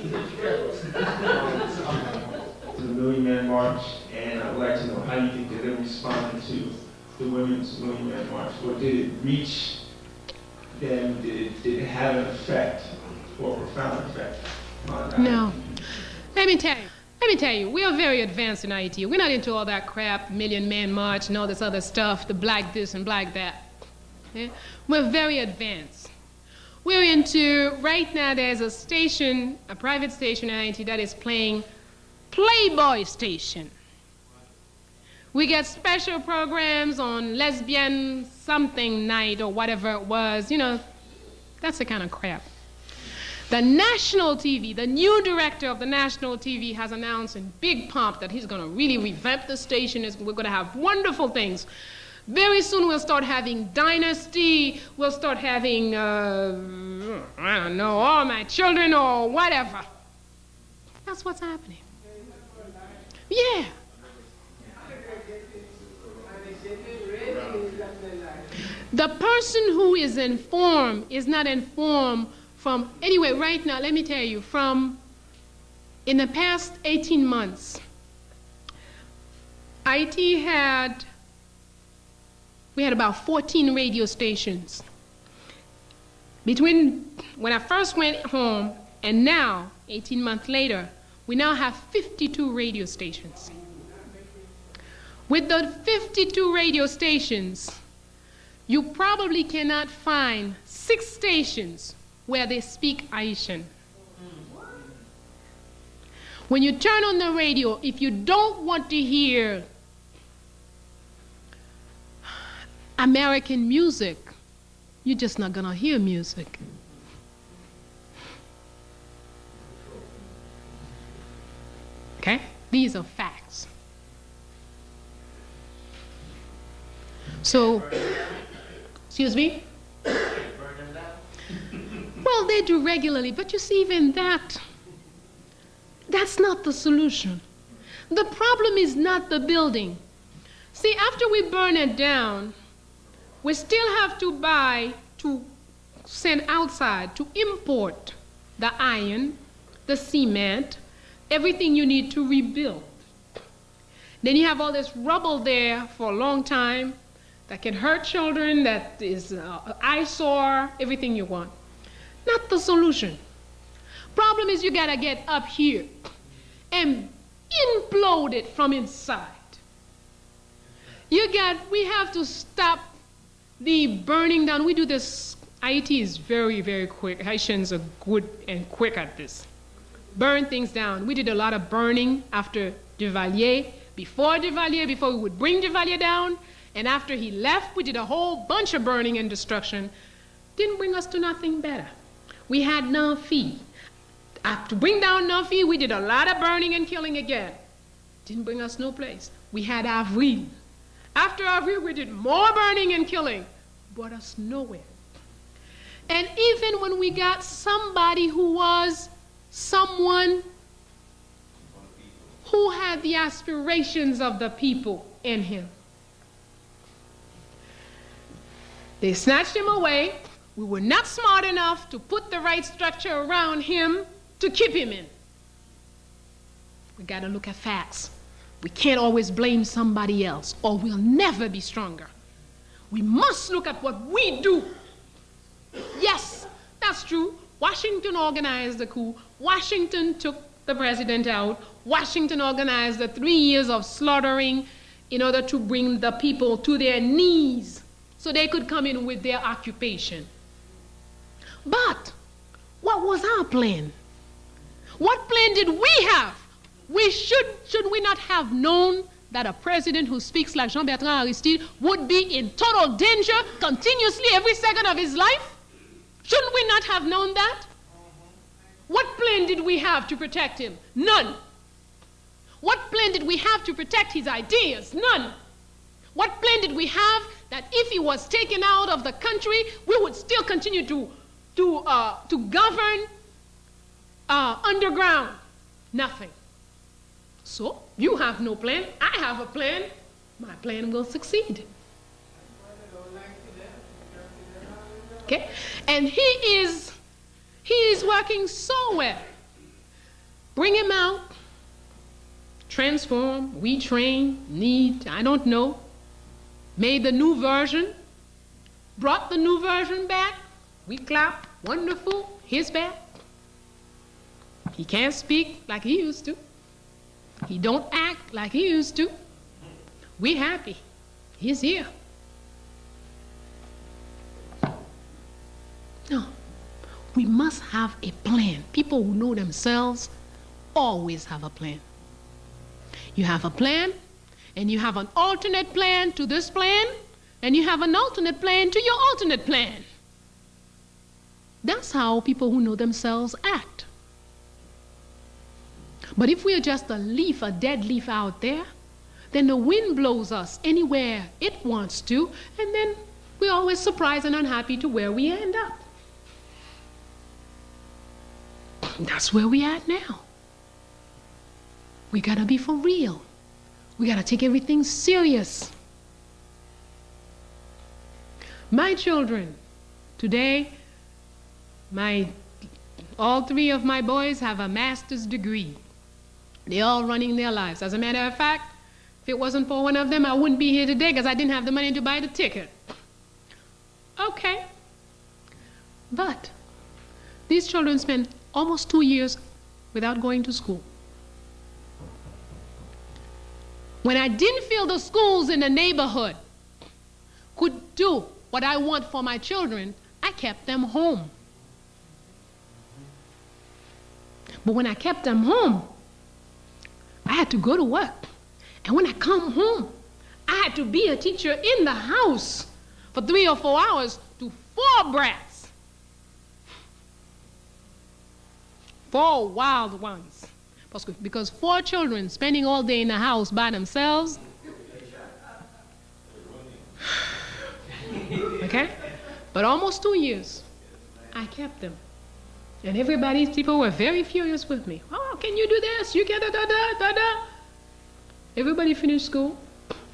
To the Million Man March, and I would like to know how you think that they responded to the Women's Million Man March, or did it reach them? Did it have an effect, or a profound effect on them? No. Let me tell you, we are very advanced in Haiti. We're not into all that crap, Million Man March and all this other stuff, the black this and black that. Yeah? We're very advanced. We're into, right now there's a station, a private station in Haiti that is playing Playboy Station. We get special programs on lesbian something night or whatever it was, you know, that's the kind of crap. The national TV, the new director of the national TV has announced in big pomp that he's going to really revamp the station. We're going to have wonderful things. Very soon we'll start having Dynasty, we'll start having, I don't know, All My Children or whatever. That's what's happening. Yeah. The person who is informed is not informed from, anyway, right now, let me tell you, from in the past 18 months, we had about 14 radio stations. Between when I first went home and now, 18 months later, we now have 52 radio stations. With the 52 radio stations, you probably cannot find 6 stations where they speak Haitian. When you turn on the radio, if you don't want to hear American music, you're just not gonna hear music. Okay? These are facts. So, excuse me? Well, they do regularly, but you see, even that's not the solution. The problem is not the building. See, after we burn it down, we still have to buy, to send outside, to import the iron, the cement, everything you need to rebuild. Then you have all this rubble there for a long time that can hurt children, that is eyesore, everything you want. Not the solution. Problem is you gotta get up here and implode it from inside. We have to stop the burning down. We do this, Haiti is very, very quick. Haitians are good and quick at this. Burn things down. We did a lot of burning after Duvalier, before we would bring Duvalier down, and after he left, we did a whole bunch of burning and destruction. Didn't bring us to nothing better. We had Nanfi. After bring down Nanfi, we did a lot of burning and killing again. Didn't bring us no place. We had Avril. After Avril, we did more burning and killing. Brought us nowhere. And even when we got somebody who was someone who had the aspirations of the people in him, they snatched him away. We were not smart enough to put the right structure around him to keep him in. We got to look at facts. We can't always blame somebody else, or we'll never be stronger. We must look at what we do. Yes, that's true. Washington organized the coup. Washington took the president out. Washington organized the 3 years of slaughtering in order to bring the people to their knees so they could come in with their occupation. But what was our plan? What plan did we have? Should we not have known that a president who speaks like Jean-Bertrand Aristide would be in total danger continuously every second of his life? Shouldn't we not have known that? What plan did we have to protect him? None. What plan did we have to protect his ideas? None. What plan did we have that if he was taken out of the country, we would still continue to govern underground? Nothing. So, you have no plan, I have a plan, my plan will succeed. Okay? And he is working so well. Bring him out, transform, retrain, I don't know, made the new version, brought the new version back, we clap, wonderful, he's back. He can't speak like he used to. He don't act like he used to. We happy. He's here. No. We must have a plan. People who know themselves always have a plan. You have a plan, and you have an alternate plan to this plan, and you have an alternate plan to your alternate plan. That's how people who know themselves act. But if we're just a leaf, a dead leaf out there, then the wind blows us anywhere it wants to, and then we're always surprised and unhappy to where we end up. That's where we at now. We gotta be for real. We gotta take everything serious. My children, today, all three of my boys have a master's degree. They're all running their lives. As a matter of fact, if it wasn't for one of them, I wouldn't be here today because I didn't have the money to buy the ticket. Okay. But these children spent almost 2 years without going to school. When I didn't feel the schools in the neighborhood could do what I want for my children, I kept them home. But when I kept them home, I had to go to work. And when I come home, I had to be a teacher in the house for 3 or 4 hours to 4 brats. 4 wild ones. Because 4 children spending all day in the house by themselves. Okay? But almost 2 years, I kept them. And people were very furious with me. Oh, can you do this? You can da-da-da-da-da. Everybody finished school.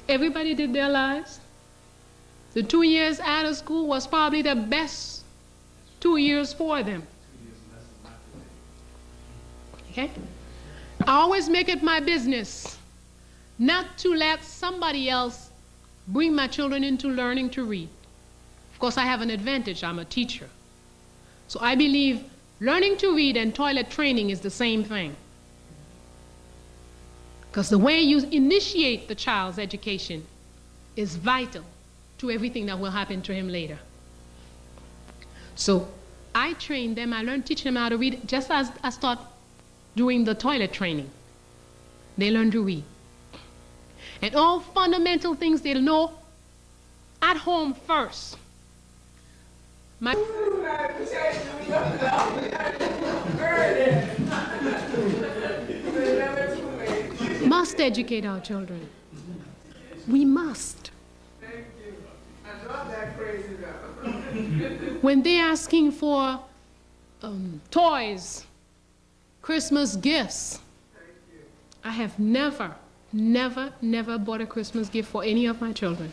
Everybody did their lives. The 2 years out of school was probably the best 2 years for them. Okay? I always make it my business not to let somebody else bring my children into learning to read. Of course, I have an advantage. I'm a teacher. So I believe learning to read and toilet training is the same thing. Because the way you initiate the child's education is vital to everything that will happen to him later. So I train them, teach them how to read, just as I start doing the toilet training. They learn to read. And all fundamental things they'll know at home first. Must educate our children. We must. Thank you. I love that crazy though. When they're asking for toys, Christmas gifts, I have never bought a Christmas gift for any of my children.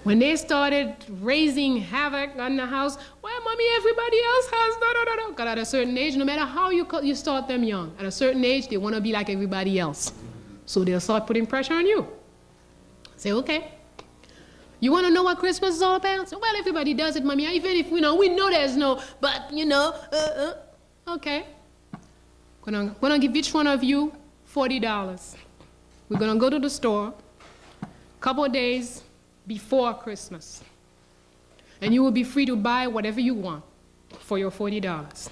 When they started raising havoc on the house, well, mommy, everybody else has da-da-da-da. Because at a certain age, no matter how you start them young, at a certain age, they want to be like everybody else. So they'll start putting pressure on you. Say, okay. You want to know what Christmas is all about? Say, well, everybody does it, mommy. Even if, we know there's no, but, okay. I'm going to give each one of you $40. We're going to go to the store a couple of days before Christmas. And you will be free to buy whatever you want for your $40.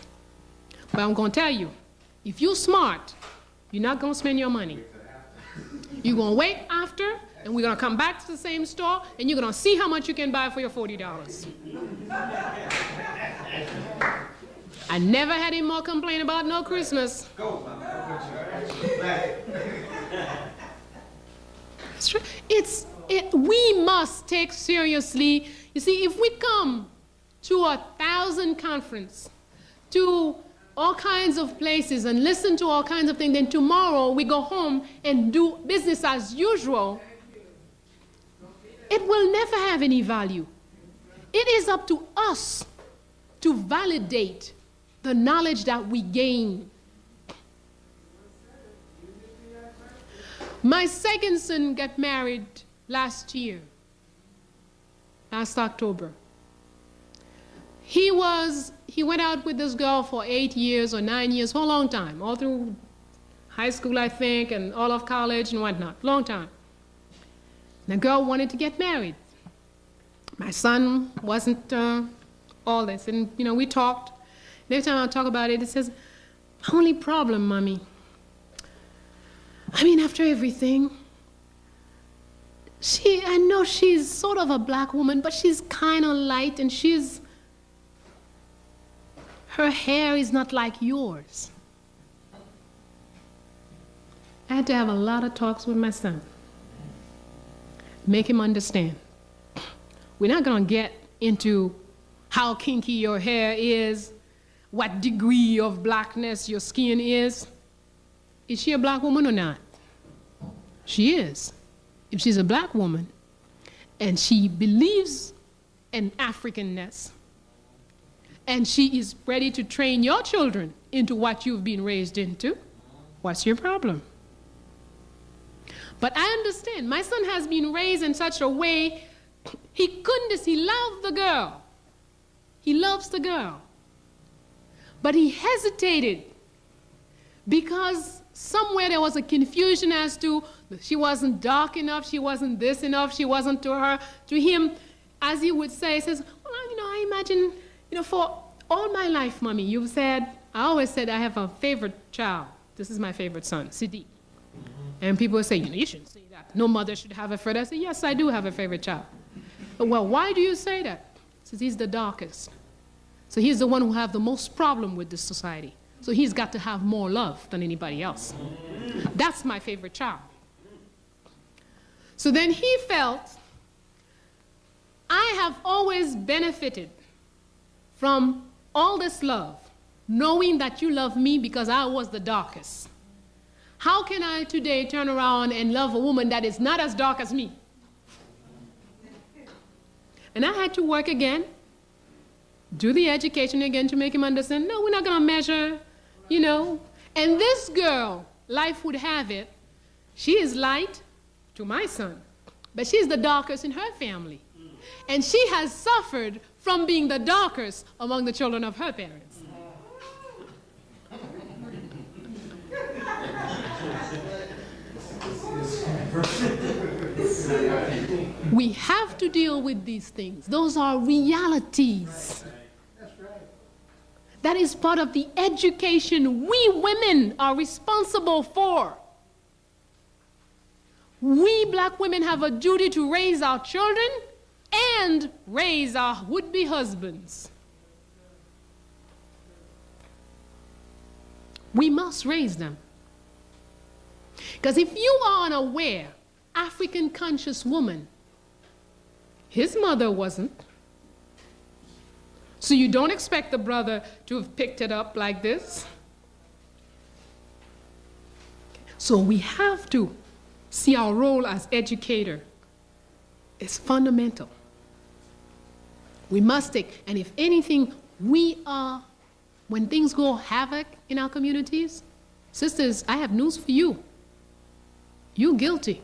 But I'm going to tell you, if you're smart, you're not going to spend your money. You're going to wait after, and we're going to come back to the same store, and you're going to see how much you can buy for your $40. I never had any more complaint about no Christmas. It's true. We must take seriously. You see, if we come to 1,000 conference, to all kinds of places and listen to all kinds of things, then tomorrow we go home and do business as usual, it will never have any value. It is up to us to validate the knowledge that we gain. My second son got married last October. He went out with this girl for 8 years or 9 years, for a long time, all through high school, I think, and all of college and whatnot, long time. The girl wanted to get married. My son wasn't all this, and we talked. Every time I talk about it, it says, only problem, mommy. I mean, after everything, I know she's sort of a black woman, but she's kind of light, and she's Her hair is not like yours. I had to have a lot of talks with my son. Make him understand. We're not going to get into how kinky your hair is, what degree of blackness your skin is. Is she a black woman or not? She is. If she's a black woman and she believes in Africanness and she is ready to train your children into what you've been raised into, what's your problem? But I understand. My son has been raised in such a way, he loved the girl. He loves the girl. But he hesitated because somewhere there was a confusion as to she wasn't dark enough, she wasn't this enough, she wasn't to him, as he would say, he says, well, I imagine, for all my life, Mommy, you've said, I always said I have a favorite child. This is my favorite son, Sidi. And people say, you shouldn't say that. No mother should have a favorite. I say, yes, I do have a favorite child. But, well, why do you say that? He says, he's the darkest. So he's the one who have the most problem with this society. So he's got to have more love than anybody else. That's my favorite child. So then he felt, I have always benefited from all this love, knowing that you love me because I was the darkest. How can I today turn around and love a woman that is not as dark as me? And I had to work again, do the education again to make him understand, no, we're not going to measure, And this girl, life would have it, she is light to my son, but she's the darkest in her family. And she has suffered from being the darkest among the children of her parents. We have to deal with these things. Those are realities. That is part of the education we women are responsible for. We black women have a duty to raise our children and raise our would-be husbands. We must raise them. Because if you are unaware, African conscious woman, his mother wasn't. So you don't expect the brother to have picked it up like this. So we have to see our role as educator is fundamental. We must take, and if anything, when things go havoc in our communities, sisters, I have news for you. You're guilty.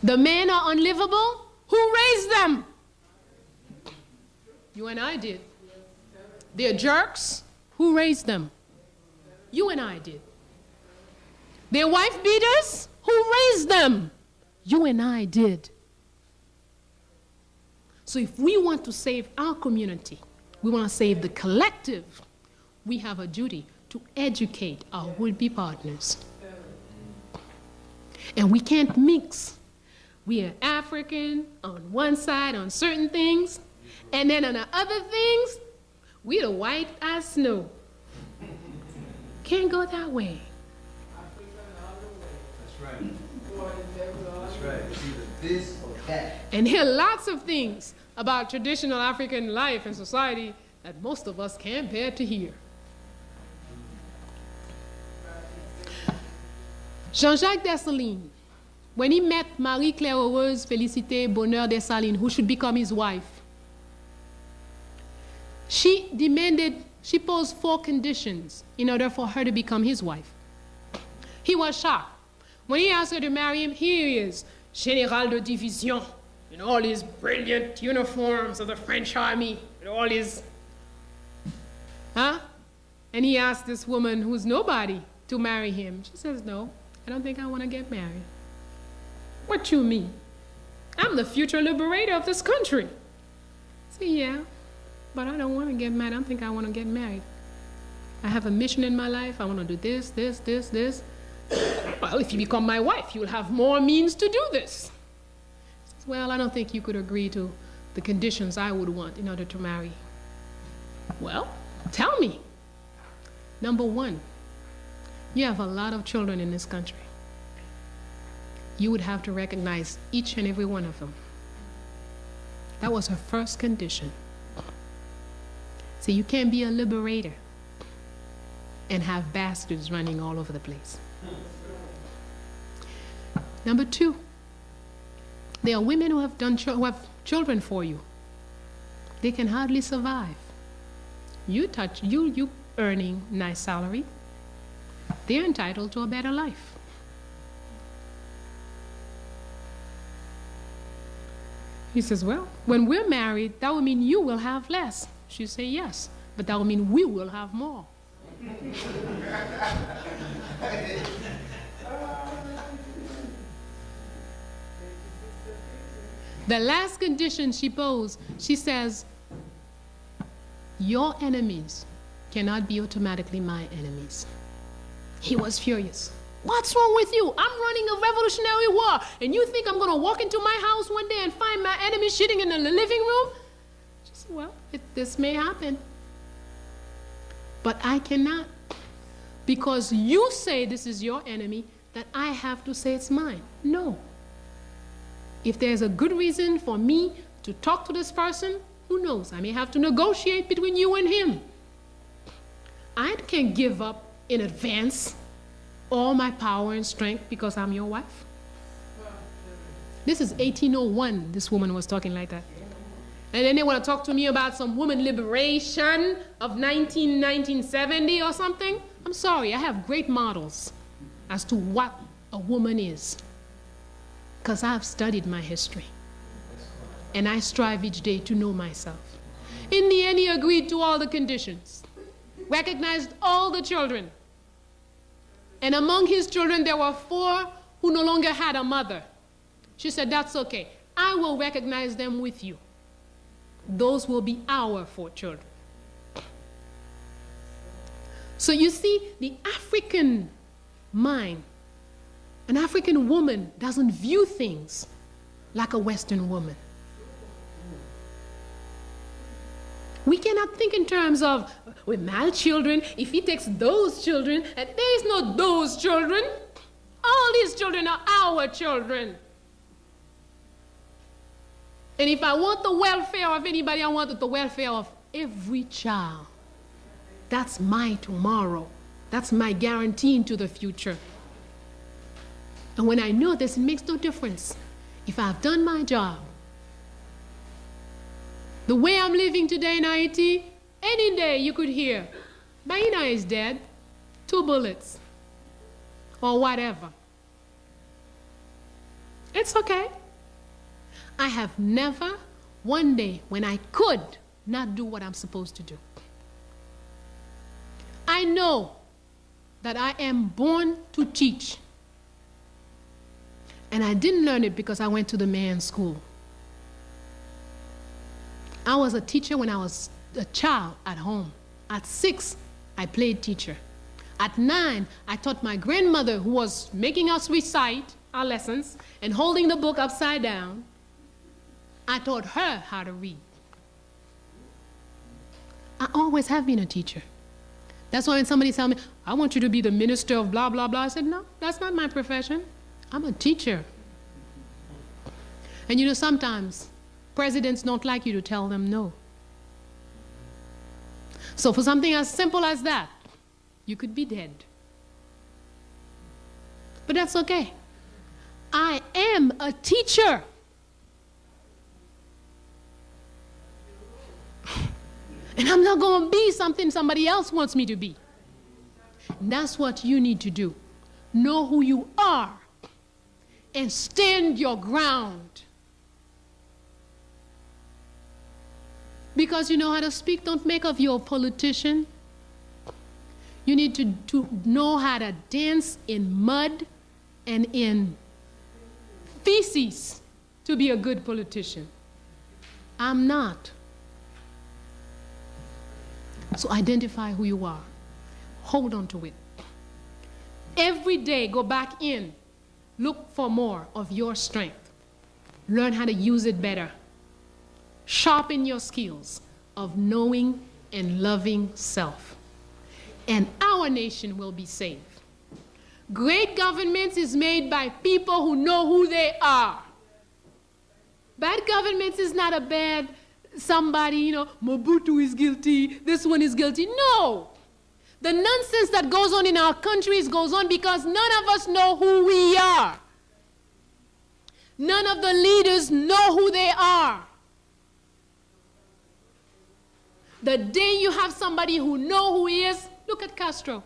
The men are unlivable. Who raised them? You and I did. They're jerks. Who raised them? You and I did. They're wife beaters. Who raised them? You and I did. So if we want to save our community, we want to save the collective, we have a duty to educate our would-be partners. And we can't mix. We are African on one side on certain things, and then on the other things, we the white as snow. Can't go that way. That's right. That's right. It's either this or that. And here are lots of things about traditional African life and society that most of us can't bear to hear. Jean-Jacques Dessalines, when he met Marie-Claire Heureuse Félicité Bonheur Dessalines, who should become his wife, she posed 4 conditions in order for her to become his wife. He was shocked. When he asked her to marry him, here he is, Général de Division, in all his brilliant uniforms of the French army, with all his, And he asked this woman who's nobody to marry him. She says, no, I don't think I want to get married. What you mean? I'm the future liberator of this country. I say, yeah, but I don't want to get married. I don't think I want to get married. I have a mission in my life. I want to do this, this, this, this. Well, if you become my wife, you'll have more means to do this. He says, well, I don't think you could agree to the conditions I would want in order to marry. Well, tell me. Number one, you have a lot of children in this country. You would have to recognize each and every one of them. That was her first condition. So you can't be a liberator and have bastards running all over the place. Number two, there are women who have children for you. They can hardly survive. You earning nice salary. They're entitled to a better life. He says, well, when we're married, that would mean you will have less. She say, yes, but that would mean we will have more. The last condition she posed, she says, your enemies cannot be automatically my enemies. He was furious. What's wrong with you? I'm running a revolutionary war, and you think I'm going to walk into my house one day and find my enemy shitting in the living room? She said, well, this may happen, but I cannot. Because you say this is your enemy, that I have to say it's mine. No. If there's a good reason for me to talk to this person, who knows? I may have to negotiate between you and him. I can't give up in advance all my power and strength because I'm your wife. This is 1801, this woman was talking like that. And then they want to talk to me about some woman liberation of 1970 or something. I'm sorry, I have great models as to what a woman is, because I've studied my history. And I strive each day to know myself. In the end, he agreed to all the conditions, recognized all the children. And among his children, there were 4 who no longer had a mother. She said, that's okay. I will recognize them with you. Those will be our 4 children. So you see, the African mind, an African woman doesn't view things like a Western woman. We cannot think in terms of, with my children, if he takes those children, and there is no those children. All these children are our children. And if I want the welfare of anybody, I want the welfare of every child. That's my tomorrow. That's my guarantee into the future. And when I know this, it makes no difference. If I've done my job, the way I'm living today in Haiti, any day you could hear, Bayyinah is dead, 2 bullets, or whatever. It's okay. I have never, one day, when I could, not do what I'm supposed to do. I know that I am born to teach. And I didn't learn it because I went to the man's school. I was a teacher when I was a child at home. At 6, I played teacher. At 9, I taught my grandmother, who was making us recite our lessons and holding the book upside down. I taught her how to read. I always have been a teacher. That's why when somebody tells me, I want you to be the minister of blah, blah, blah, I said, no, that's not my profession. I'm a teacher. And you know, sometimes presidents don't like you to tell them no. So for something as simple as that, you could be dead. But that's okay. I am a teacher. And I'm not going to be something somebody else wants me to be. And that's what you need to do. Know who you are and stand your ground. Because you know how to speak, don't make of you a politician. You need to know how to dance in mud and in feces to be a good politician. I'm not. So identify who you are. Hold on to it. Every day, go back in. Look for more of your strength. Learn how to use it better. Sharpen your skills of knowing and loving self. And our nation will be saved. Great government is made by people who know who they are. Bad government is not a bad somebody, you know, Mobutu is guilty, this one is guilty. No. The nonsense that goes on in our countries goes on because none of us know who we are. None of the leaders know who they are. The day you have somebody who knows who he is, look at Castro.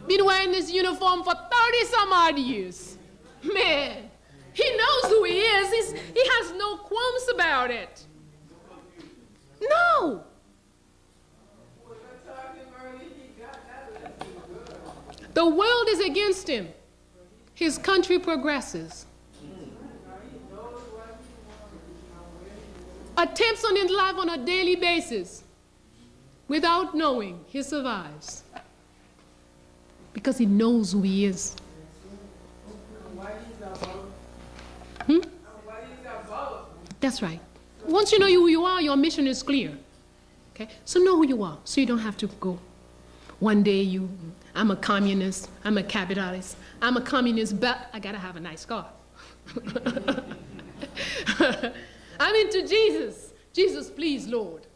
Been wearing this uniform for 30 some odd years. Man, he knows who he is. He has no qualms about it. No. The world is against him. His country progresses. Attempts on his life on a daily basis. Without knowing, he survives. Because he knows who he is. That's right. Once you know who you are, your mission is clear. Okay? So know who you are, so you don't have to go. One day I'm a communist, I'm a capitalist, I'm a communist, but I gotta have a nice car. I'm into Jesus. Jesus, please, Lord,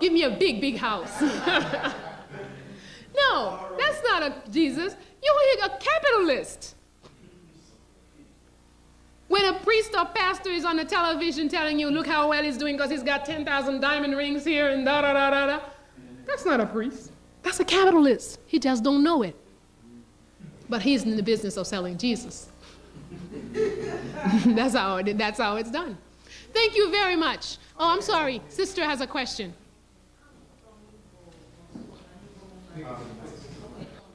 give me a big, big house. No, that's not a Jesus. You're a capitalist. When a priest or pastor is on the television telling you, look how well he's doing because he's got 10,000 diamond rings here and da-da-da-da-da, that's not a priest. That's a capitalist. He just don't know it. But he's in the business of selling Jesus. That's how it's done. Thank you very much. Oh, I'm sorry. Sister has a question.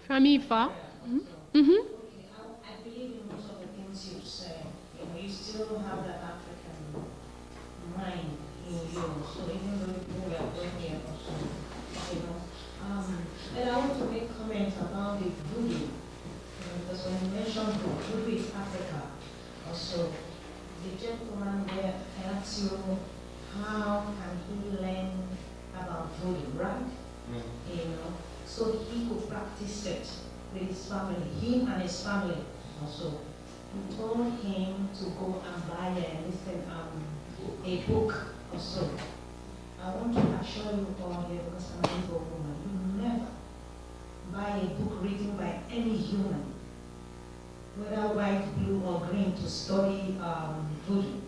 From Ifa. Mm-hmm. I believe in most of the things you say. You still have the African mind in you. So even though you are working also, and I want to make comments about the voodoo. Because when you mentioned voodoo is Africa, also the gentleman there asks you how can he learn about voodoo, right? So he could practice it with his family, him and his family also. We told him to go and buy a book also. I want to assure you all here, because I'm a Igbo woman, you never buy a book written by any human, whether white, blue, or green, to study voodoo.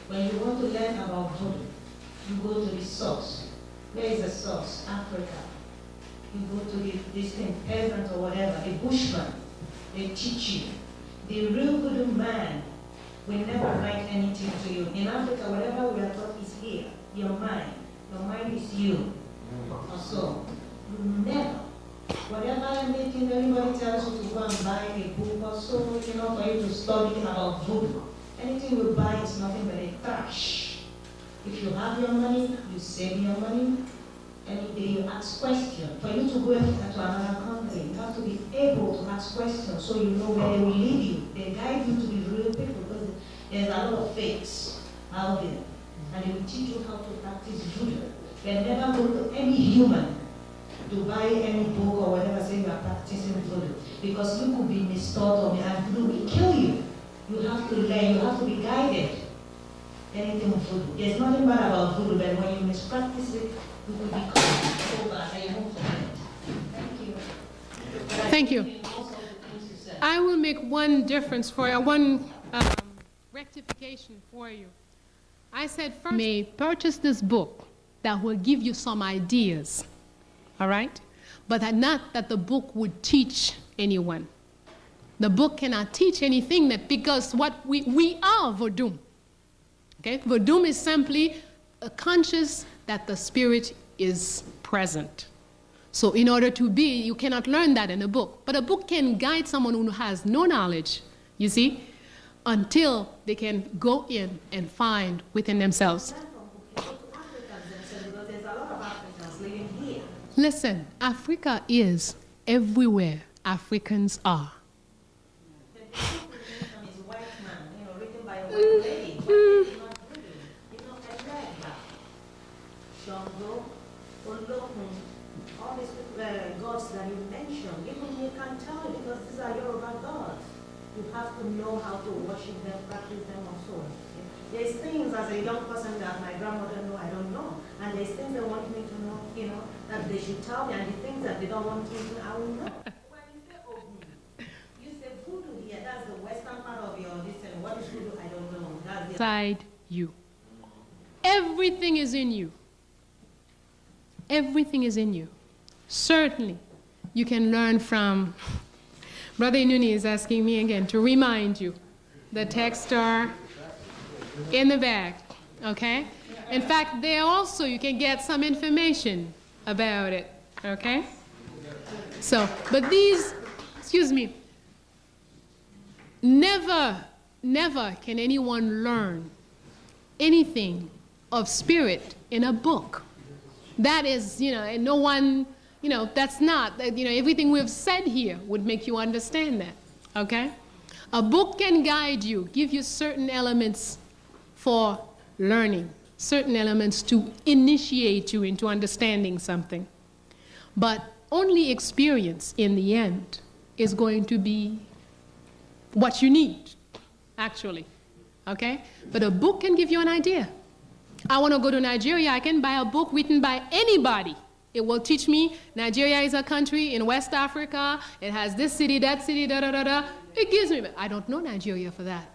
When you want to learn about voodoo, you go to the source. Where is the source? Africa. You go to this peasant or whatever, a bushman, they teach you. The real voodoo man will never write anything to you. In Africa, whatever we are taught is here. Your mind. Your mind is you. So, you never, whatever anything anybody tells you to go and buy a book or so, for you to study about voodoo, anything you buy is nothing but a trash. If you have your money, you save your money. Any day you ask questions. For you to go to another country, you have to be able to ask questions so you know where they will lead you. They guide you to the real people, because there's a lot of fakes out there. And they will teach you how to practice voodoo. They never go to any human to buy any book or whatever saying you are practicing voodoo. Because you could be mistaught and voodoo will kill you. You have to learn, you have to be guided. Anything voodoo. There's nothing bad about voodoo, but when you mispractice it, you will become over and you won't forget. Thank you. Thank you. I will make one difference for you, one rectification for you. I said first, you may purchase this book that will give you some ideas, all right? But not that the book would teach anyone. The book cannot teach anything, that because what we are Vodum. Okay? Vodum is simply a conscious that the spirit is present. So in order to be, you cannot learn that in a book. But a book can guide someone who has no knowledge, you see, until they can go in and find within themselves. Listen, Africa is everywhere Africans are. look all these gods that you mentioned, even you can tell because these are Yoruba gods. You have to know how to worship them, practice them also. There's things as a young person that my grandmother know I don't know. And there's things they want me to know, you know, that they should tell me, and the things that they don't want me to, I will know. When you say Ogun, you say voodoo here, that's the western part of your listen. What is voodoo? I don't know. That's the Inside you. Everything is in you. Everything is in you. Certainly, you can learn from, Brother Inuni is asking me again to remind you, the texts are in the bag, okay? In fact, there also you can get some information about it, okay? So, but these, excuse me, never can anyone learn anything of spirit in a book. That is, you know, and no one, you know, that's not, you know, everything we've said here would make you understand that, okay? A book can guide you, give you certain elements for learning, certain elements to initiate you into understanding something. But only experience in the end is going to be what you need, actually, okay? But a book can give you an idea. I want to go to Nigeria, I can buy a book written by anybody. It will teach me Nigeria is a country in West Africa, it has this city, that city, da da da da. It gives me, but I don't know Nigeria for that,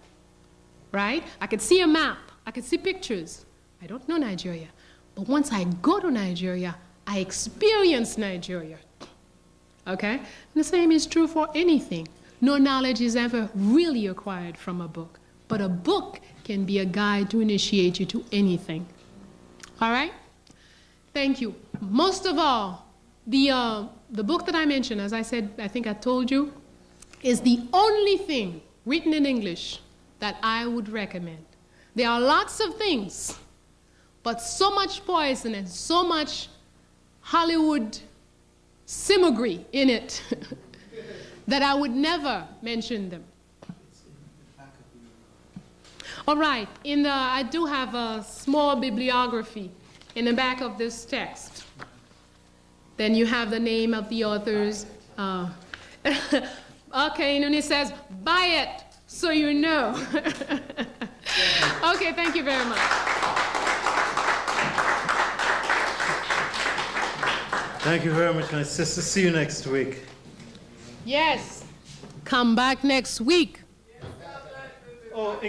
right? I could see a map, I could see pictures. I don't know Nigeria. But once I go to Nigeria, I experience Nigeria, okay? And the same is true for anything. No knowledge is ever really acquired from a book, but a book can be a guide to initiate you to anything. All right? Thank you. Most of all, the book that I mentioned, as I said, I think I told you, is the only thing written in English that I would recommend. There are lots of things, but so much poison and so much Hollywood simagry in it that I would never mention them. All right, I do have a small bibliography in the back of this text. Then you have the name of the authors. Okay, Nuni says, buy it so you know. Okay, thank you very much. Thank you very much, my sister. See you next week. Yes. Come back next week. Oh,